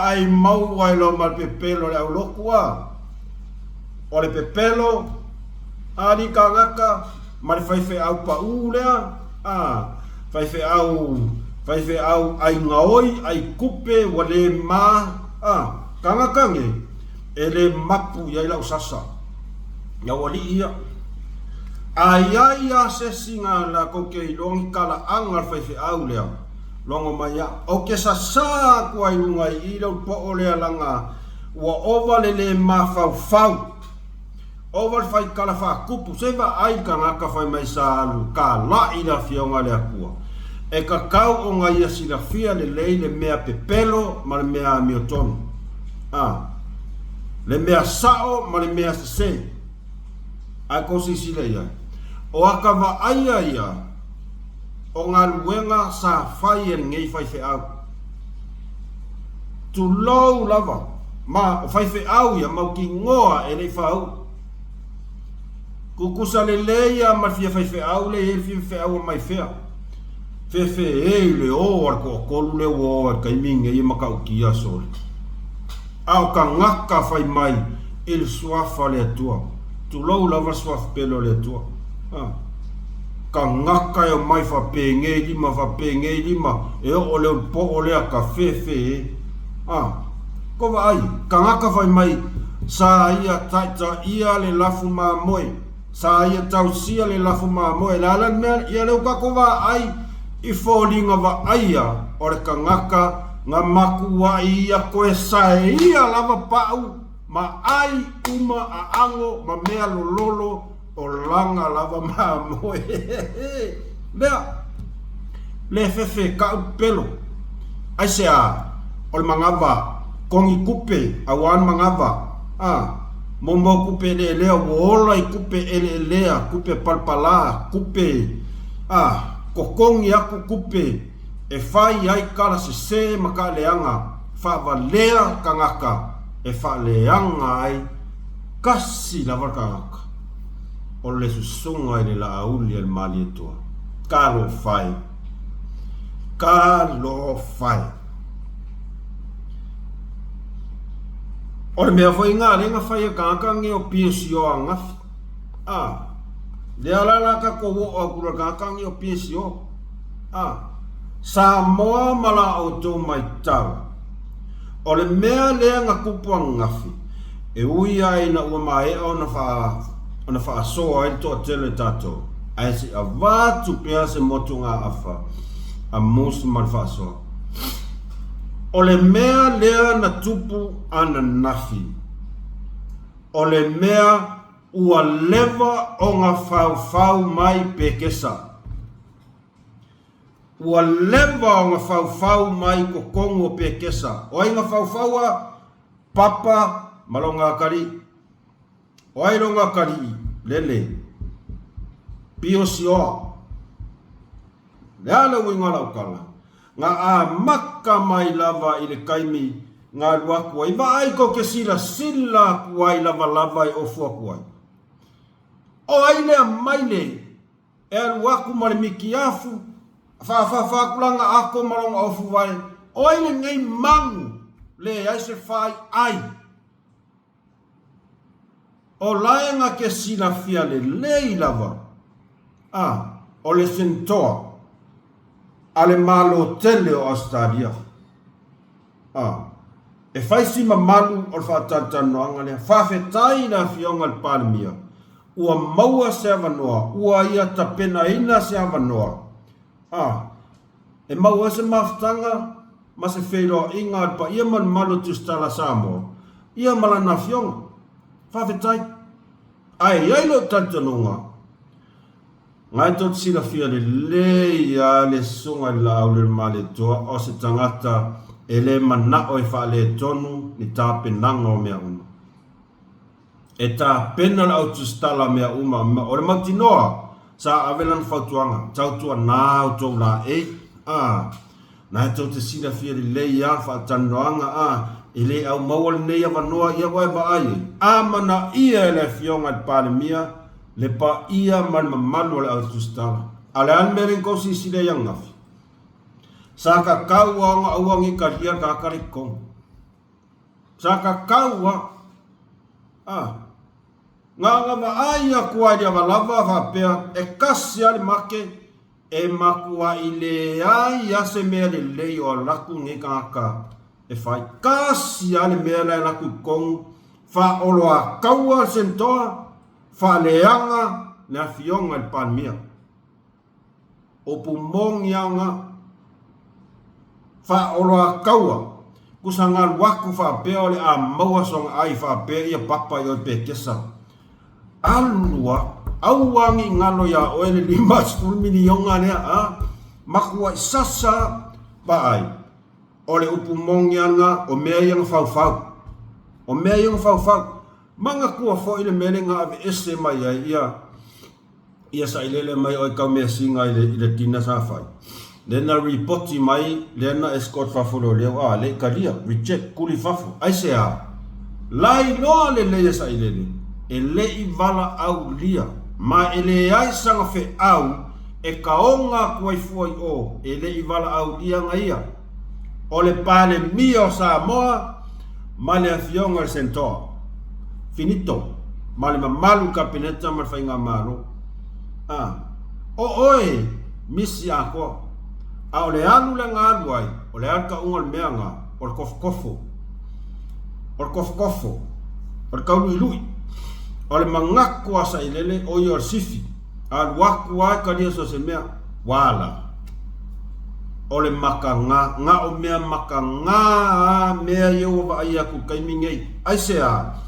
ai mau ai lo mal pepelo le lokua ole pepelo ali kangaka mal fai au pa ulea fai fe au ai ngaoi ai kupe wale ma kangaka nge ele mapu ia ila usasa ya wali ia ai se singa la koke longi kala anga fai au lea longo maya o ke sasa ko ai lunga ila po ole langa wa ovale le mafau over fai kala fa kupu seva ai kanga ka fai mai salu ka la ila fionga le akua e ka kau o ngai sila fia le leile mea pepelo ma mea mioton le mea sao ma le mea se a kosi sila ia o akava ia o ngā luenga sa fai en ngei fai fe au tu lau lava ma o fai fe au ia mau ki ngoa e nei fau kukusa le leia ma fia fai fe au le e fia fe au mai fea fe e le o ar ko kolu le o ar kaiminge i makau kia sole au ka ngaka fai mai il suafa le atua tu lau lava suafa pelo le atua ka ngaka e mai fa penge lima e o le po o le ka fe ko vai ka ngaka fai mai sa ia taita ia le lafu ma moe sa ia tausia le lafu ma moe la la me ia le ka ko va ai i folinga va aia o le ka ngaka nga maku wa ia koe sae ia lava pau ma ai uma a ango ma mea lololo o langa lava ma moe lea le fefe ka pelo ai sea o le mangava kongi kupe awan mangava mombo kupe le lea wola i kupe ele lea kupe palpala kupe kokongi aku kupe e fai ai kala se maka leanga fa valea kangaka e fa leanga ai kasi la kangaka o le susunga i le la auli al mali etua kalo fai o le mea foi ngā renga fai a kangaka nge o piesio a ngafi le alala ka kowo o kura kangaka nge o piesio Samoa mala o tō mai tau. O le mea lea ngā kupua ngafi. E ui ai na ua mai o na wha soa ai tō tele tato. Ai si a vātu pia se motu ngā awha. A musu mal wha soa. O le mea lea na tupu ana nafi. O le mea ua leva o ngā whau mai pekesa. Ua leva o ngā whau mai ko kongo pe kesa. O ai ngā whau papa malonga kari oailonga kari lele pio sio Lala winga laukala nga a maka mai lava ile kaimi nga luaku ai vai ko ke sila kuai lava o fua kuai o aile maile e luaku male mikiafu fa kulanga ako malonga o fuai o aile ngai mangu le ai se fai ai o laenga ke sila fia le lava o le sentoa ale malo tele o Australia. E faisi ma malu o whaatata noanga lea. Whawhetai na fionga le palemia. Ua maua se avanoa. Ua ia tapena ina se avanoa. E maua se maftanga. Ma se wheiroa inga alpa. Ia man malo tustala Samoa. Ia malana fionga. Whawhetai. Ai lo tantanonga. Ngai tot sila fia le ia le sunga la o le male toa o se tangata ele mana o e whaale tonu ni tā penanga o mea uma. E tā pena la au tustala mea uma o le mautinoa sa avelan whautuanga tautua nā o tau la nai tot sila fia le ia whaatanoanga ele au mawal nei avanoa ia wai ba ai mana ia le fionga palemia le pa ia man malu le autustala ale an meren ko si sile yang ngafi saka kaua nga uangi kalia ka karikong saka kaua nga maaya kuai dia balava fa pea e kasia le make e makua ile ai ase mele le o laku ngi ka e fai kasia le mele laku kong fa oloa kaua sentoa Faleanga na fionga le palmia. O pumong yanga fa oloa kaua. Kusangal waku fa peo le a maua song ai fa pe ia papa yo pe kesa. Alua awangi ngalo ya oele 5 milionga lea makua sasa ba ai. Ole upumong yanga o mea yang fau. O mea yang fau. Manga kua fo ile melenga ave ese mai ia sa ilele mai o ka me singa ile tina sa fai lena reporti mai lena escort fa folo le le kalia reject kuli fafu ai se lai no le sa ilele ele ivala au lia ma ele ai sanga fe au e kaonga kuai foi o ele ivala au lia ngaia o le pale mio sa moa male afionga sentor finito male malu kapineta mal fainga malo oe misi ako ole anu le ngalu ai ole alka ungol meanga or kofkofo or kaului ole mangaku asa ilele o yor sifi al waku ai kadia so se mea wala ole makanga nga o mea makanga mea yo va ia ku kaimingei ai sea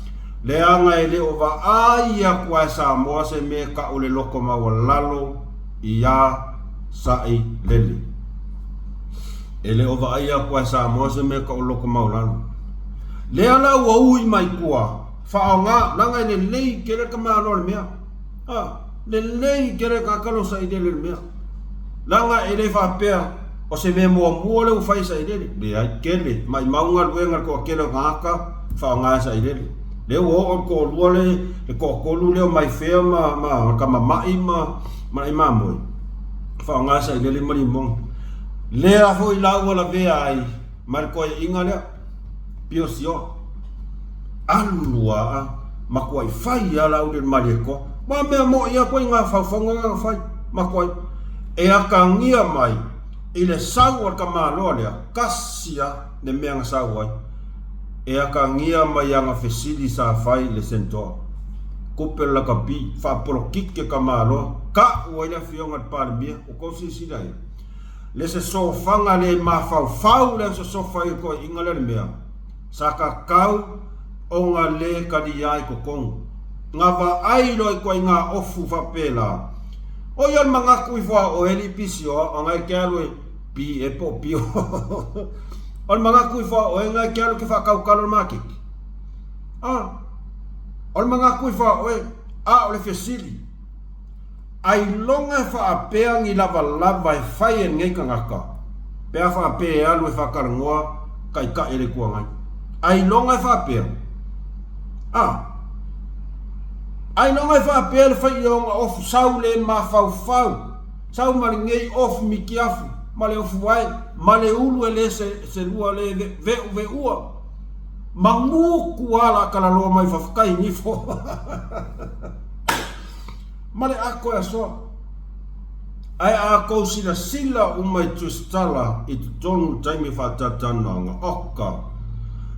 leanga ele o va aia kwa Samoa se me ka ole loko ma walalo ia sai lele ele o va aia kwa Samoa se me ka ole loko ma walalo le ala wa ui mai kwa fa nga nanga le lei kere ka ma lo mea le lei kere ka kalo sai lele mea langa ele fa pea o se me mo le u fai sai lele be ai kele mai maunga luenga ko kele ngaka fa nga sai lele le o ko luole le ko lu le mai fe ma kama mai ma mo fa nga sa le mari mong le a foi la wala ve ai mar ko inga le pio sio alua ma ko fai ala u le mari ko ma me mo ia ko inga fa nga fai ma ko e akangia mai ile sawa kama lo le kasia ne me nga sawa e aka ngia mai anga fesili sa fai le sento kopel la kapi fa pro kike kamalo ka o ile fionga palmia o kosi sidai le se so fanga le ma fa le so fai ko ingale mea saka kau onga le kadiai ko kong ngava ai lo ko inga ofu fa pela o yon manga ku fo o eli pisio anga kalo pi e po pio on manga ku fo o nga kalo ke fa kau kalo maki O le mangaku I whaoe, o le fesili. Ai longa whaapea ngi lava lava whai e ngai kangaka. Pea whaapea alu whakarangoa kai ka ele kua ngai. Ai longa whaapea. Ai longa whaapea le whai onga ofu sau le ma fau. Sau maringei ofu mikiafu. Male ofu wai. Male ulu ele se lua le ve ua. Mangu kuala kalaloa mai whawhakai nifo. Male ako e soa. Ai ako sila umai tustala I tu tonu taimi whatatana nga oka.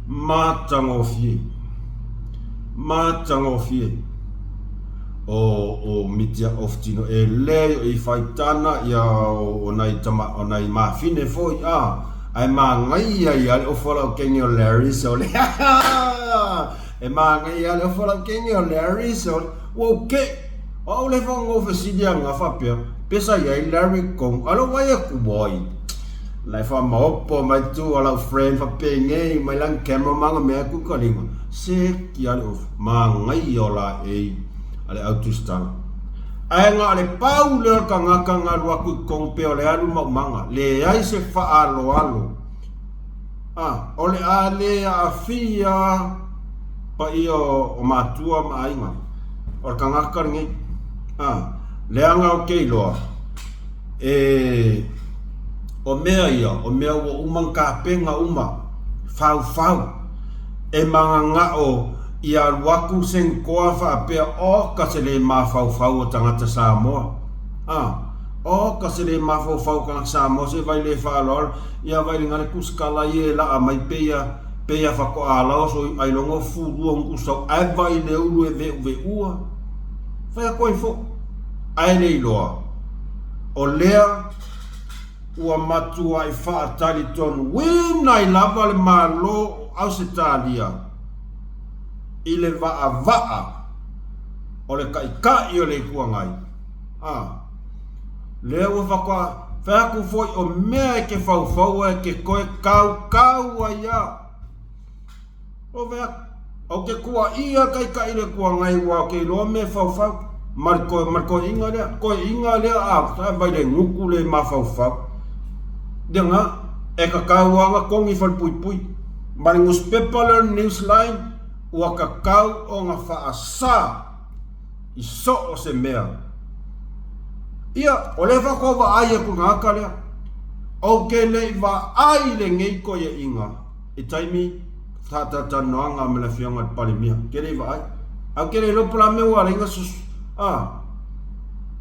Matangofie. O mitia oftino e leo I whaitana ia o nai mawhine foi ai ngai ai ale o whala o kengi o Larry so le e ngai ale o whala o kengi o Larry so o ke o le whango whasidia ngā whapea pesa iai Larry kong alo wai e kuboi lai wha maopo mai tu ala friend whapea ngei mai lang camera manga mea kukalinga se ki ale o ngai o la ale autustala ai ngā le pau leo kangaka ngā luaku kong peo le alu maumanga le ai se whaalo o le ale a fia pa I o matua mainga o le kangaka ringi le anga o keiloa o mea o umang kapenga fau e manga ngao ia luaku sen koa whaapea o kasele mawhau o tangata Samoa. O kasele mawhau kangata Samoa se vai le whaalor ia vai le ngare kuskala I la a mai peia whako alao so ai longo furua kusau ai vai le ulu e ve ua. Whai a koe fo. Ai le iloa. O lea ua matua I whaatali tonu. Wina I lava le malo au se talia. I le vaa o le kai o le kuangai le ua whakua whaku foi o mea ke whau e ke koe kau aia o vea o ke kua ia kai le kuangai wa ke loa me whau marko inga lea vai le nguku le ma whau denga e ka kauanga kongi whalpui maringus Pepper Newsline ua kakau o ngā whaasa I so o se mea. Ia, o le whakova ai aku ngā kalea. O ke le wa ai le ngei ko ia inga. I taimi tata noanga me la fionga palimia. Ke le wa ai. Au ke le lopula me ua renga sus.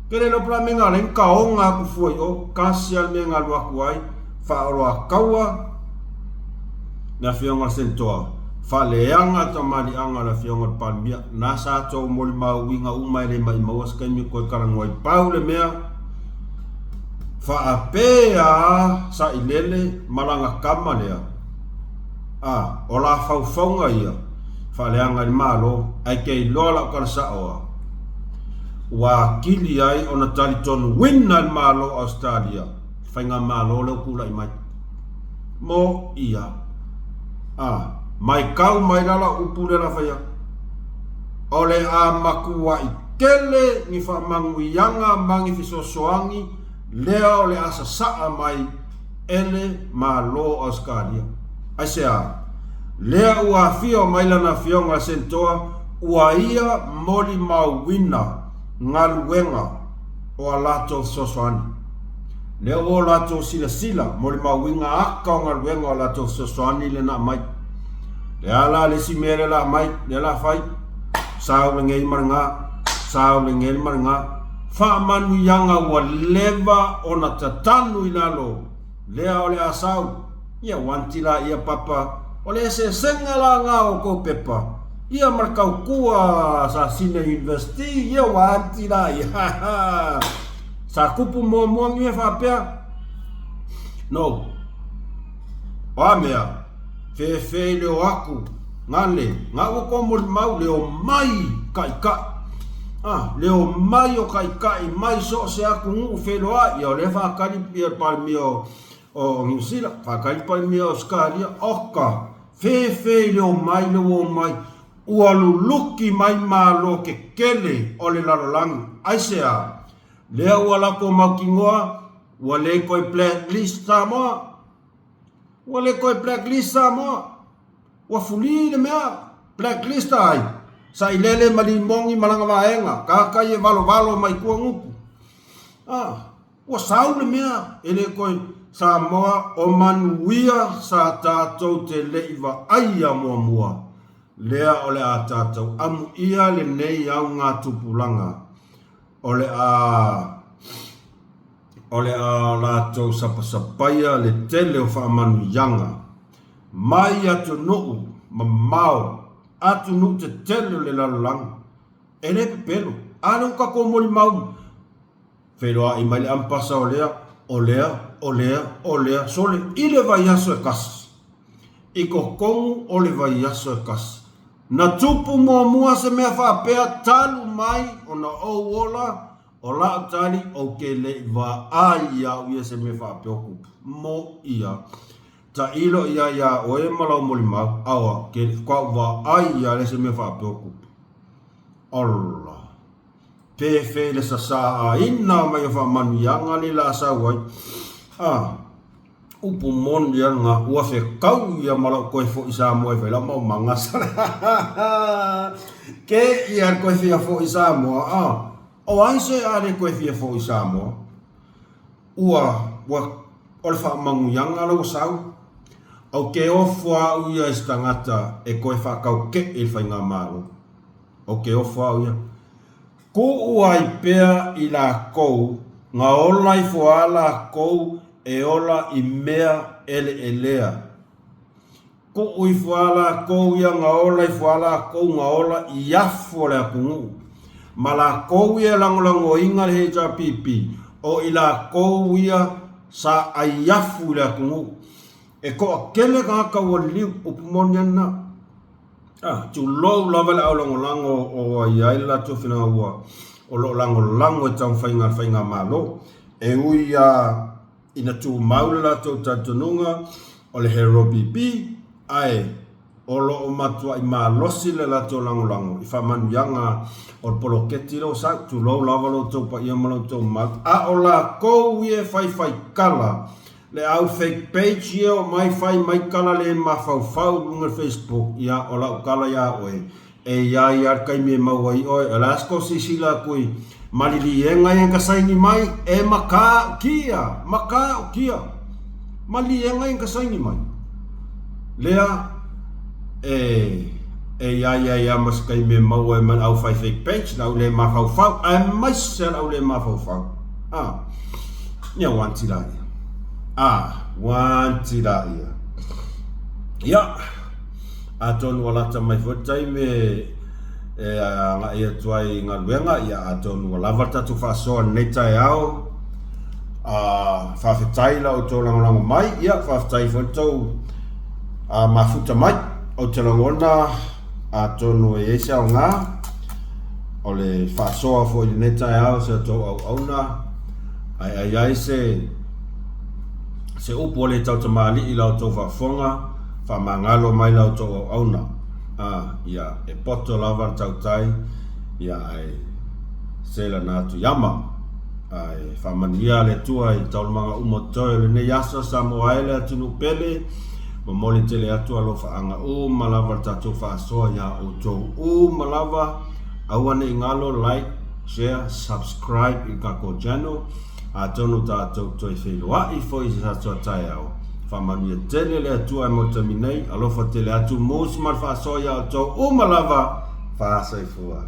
Ke le lopula me ngā renga o ngā kufuai o. Kasia me ngā luaku ai. Whaoroa kaua. Na fionga sentoa. Whaleanga ta marianga la fionga palmia nasa tau moli mauinga umai le mai mawas kaimi koe karangoi pau le mea whaapea sa ilele maranga kama lea o la whauwhaunga ia whaleanga ni malo ai kei lola karasa oa wa kili ai o na tali tonu wina ni malo Australia whainga malo leo kula I mai mo ia mai kau mai lala upule la whaia. Ole a makua I tele ni whamangu ianga mangi fisosoangi lea ole asa saa mai ele ma lo Australia. Aisea, lea ua fio mai lana fionga sentoa ua ia moli mauwina ngaluenga o a lato sosoani. Lea o lato sila moli mauwinga aka o ngaluenga o lato sosoani le na mai. Le ala le si mere la mai le la fai sao le ngei maranga fa manu yanga wa leva ona tatanu ilalo le ole asau ia wantila ia papa ole se sengala nga o ko pepa ia markau kua sa sine university ia wantila ia sa kupu mo ngi fa pea no Wamea fe leo aku ngale ngau ko mau leo mai kai leo mai o kai mai so se aku ngu fe loa ia le fa kali pia palmio o ngisila fa kali palmio Australia oka fe leo mai ua luluki mai malo ke kele o le lalolangi. Aisea, lea ua lako maukingoa, ua le koe blacklist Samoa. Ua le koe blacklist Samoa. Ua fuli le mea blacklist ai. Sa ilele malimongi malanga vaenga, kakai e valo mai kua ngupu. Ua sau le mea, ele koe Samoa o manuia sa tātou te leiva aia mua. Lea ole a tātou amu ia le nei au ngā tupulanga. Ole a lātou sapasapaya le tele o whaamanu yanga. Mai atu nuu, mamau, atu nuu te tele o le lalang. E le pepelo, anu kako moli mau. Wheroa i mai le ampasa o lea, sole ile vai aso e kasi. Iko kongu o le vai aso e kasi. Na tupu mua se mea whaapea talu mai o na ouola o la tali o ke le va ai au ia se me whaapea kupu. Mo ia. Ta ilo ia o e malau moli mau awa ke kwa va ai ia le se me whaapea kupu. Allah. Pefe le sasa a ina mai o whaamanu ianga le la sa wai. Upu mon dia nga ua fe kau ia malau koe fo isa mo e fela mau mangasa. Ke ia koe fia fo isa mo o aise ale koe fia fo isa mo. Ua ole wha mangu yanga lau sau. Au ke ofua au ia istangata e koe wha kau ke e whainga malo. Au ke ofua au ia. Ko ua i pea i la kou, ngā ola i fua la kou e ola i mea elea. Ko ui fua la kou ia ngā ola i fua la kou ngā ola i afu le akungu. Ma la kou ia langolango inga le HRPP o i la kou ia sa ai afu le akungu. E ko a kele kaka ua liu upumoni ana. Tu lou lava le au langolango o ai aila tu whina ua. O lo langolango e tau whainga malo. E ui ina tu maula tau tatununga o le hero pipi ai o lo o matua i malosi le lato langolango. I whamanu yanga o poloketi lo sa tu lou lava lo tau pa ia malo tau mal. A o la kou ie whai kala. Le au fake page ia o mai kala le mawhau lunga Facebook ia o lau kala ia oe. E ia i arkai me maua i oe. E lasko sisila kui malili e ngai kasaini mai e maka kia. Mali e ngai kasaini mai. Lea ia maskai me maua e man au fake page na au le mawhau. E maisel au le mawhau. Nia wanti lai. Wanti la ia. Ya. Aton walata mai fotai me nga ia tuai nga luenga ia aton walawata tu faso neta yao. Fafetai la o to langolango mai ia fafetai foto mafuta mai o te langona aton e esa o nga ole faso a fo neta yao se to au na ai se upo le tau tamali i lau tau whafonga, whamangalo mai lau tau auna. Ia e poto lava tau tai, ia ai sela nātu yama. Ai whamania le tua i tau manga umotoe le ne yasa Samoa ele atunu pele, mamoli tele atua lo whaanga malava tatu whaasoa ia o tau malava, awane ingalo like, share, subscribe i kako channel. Tonu tātou toi wheloa i fo i sa tua tai au. Whamanu e tele le atua e motaminei, alofa tele atu mōs mar whaasoia o tau malava whaasai fua.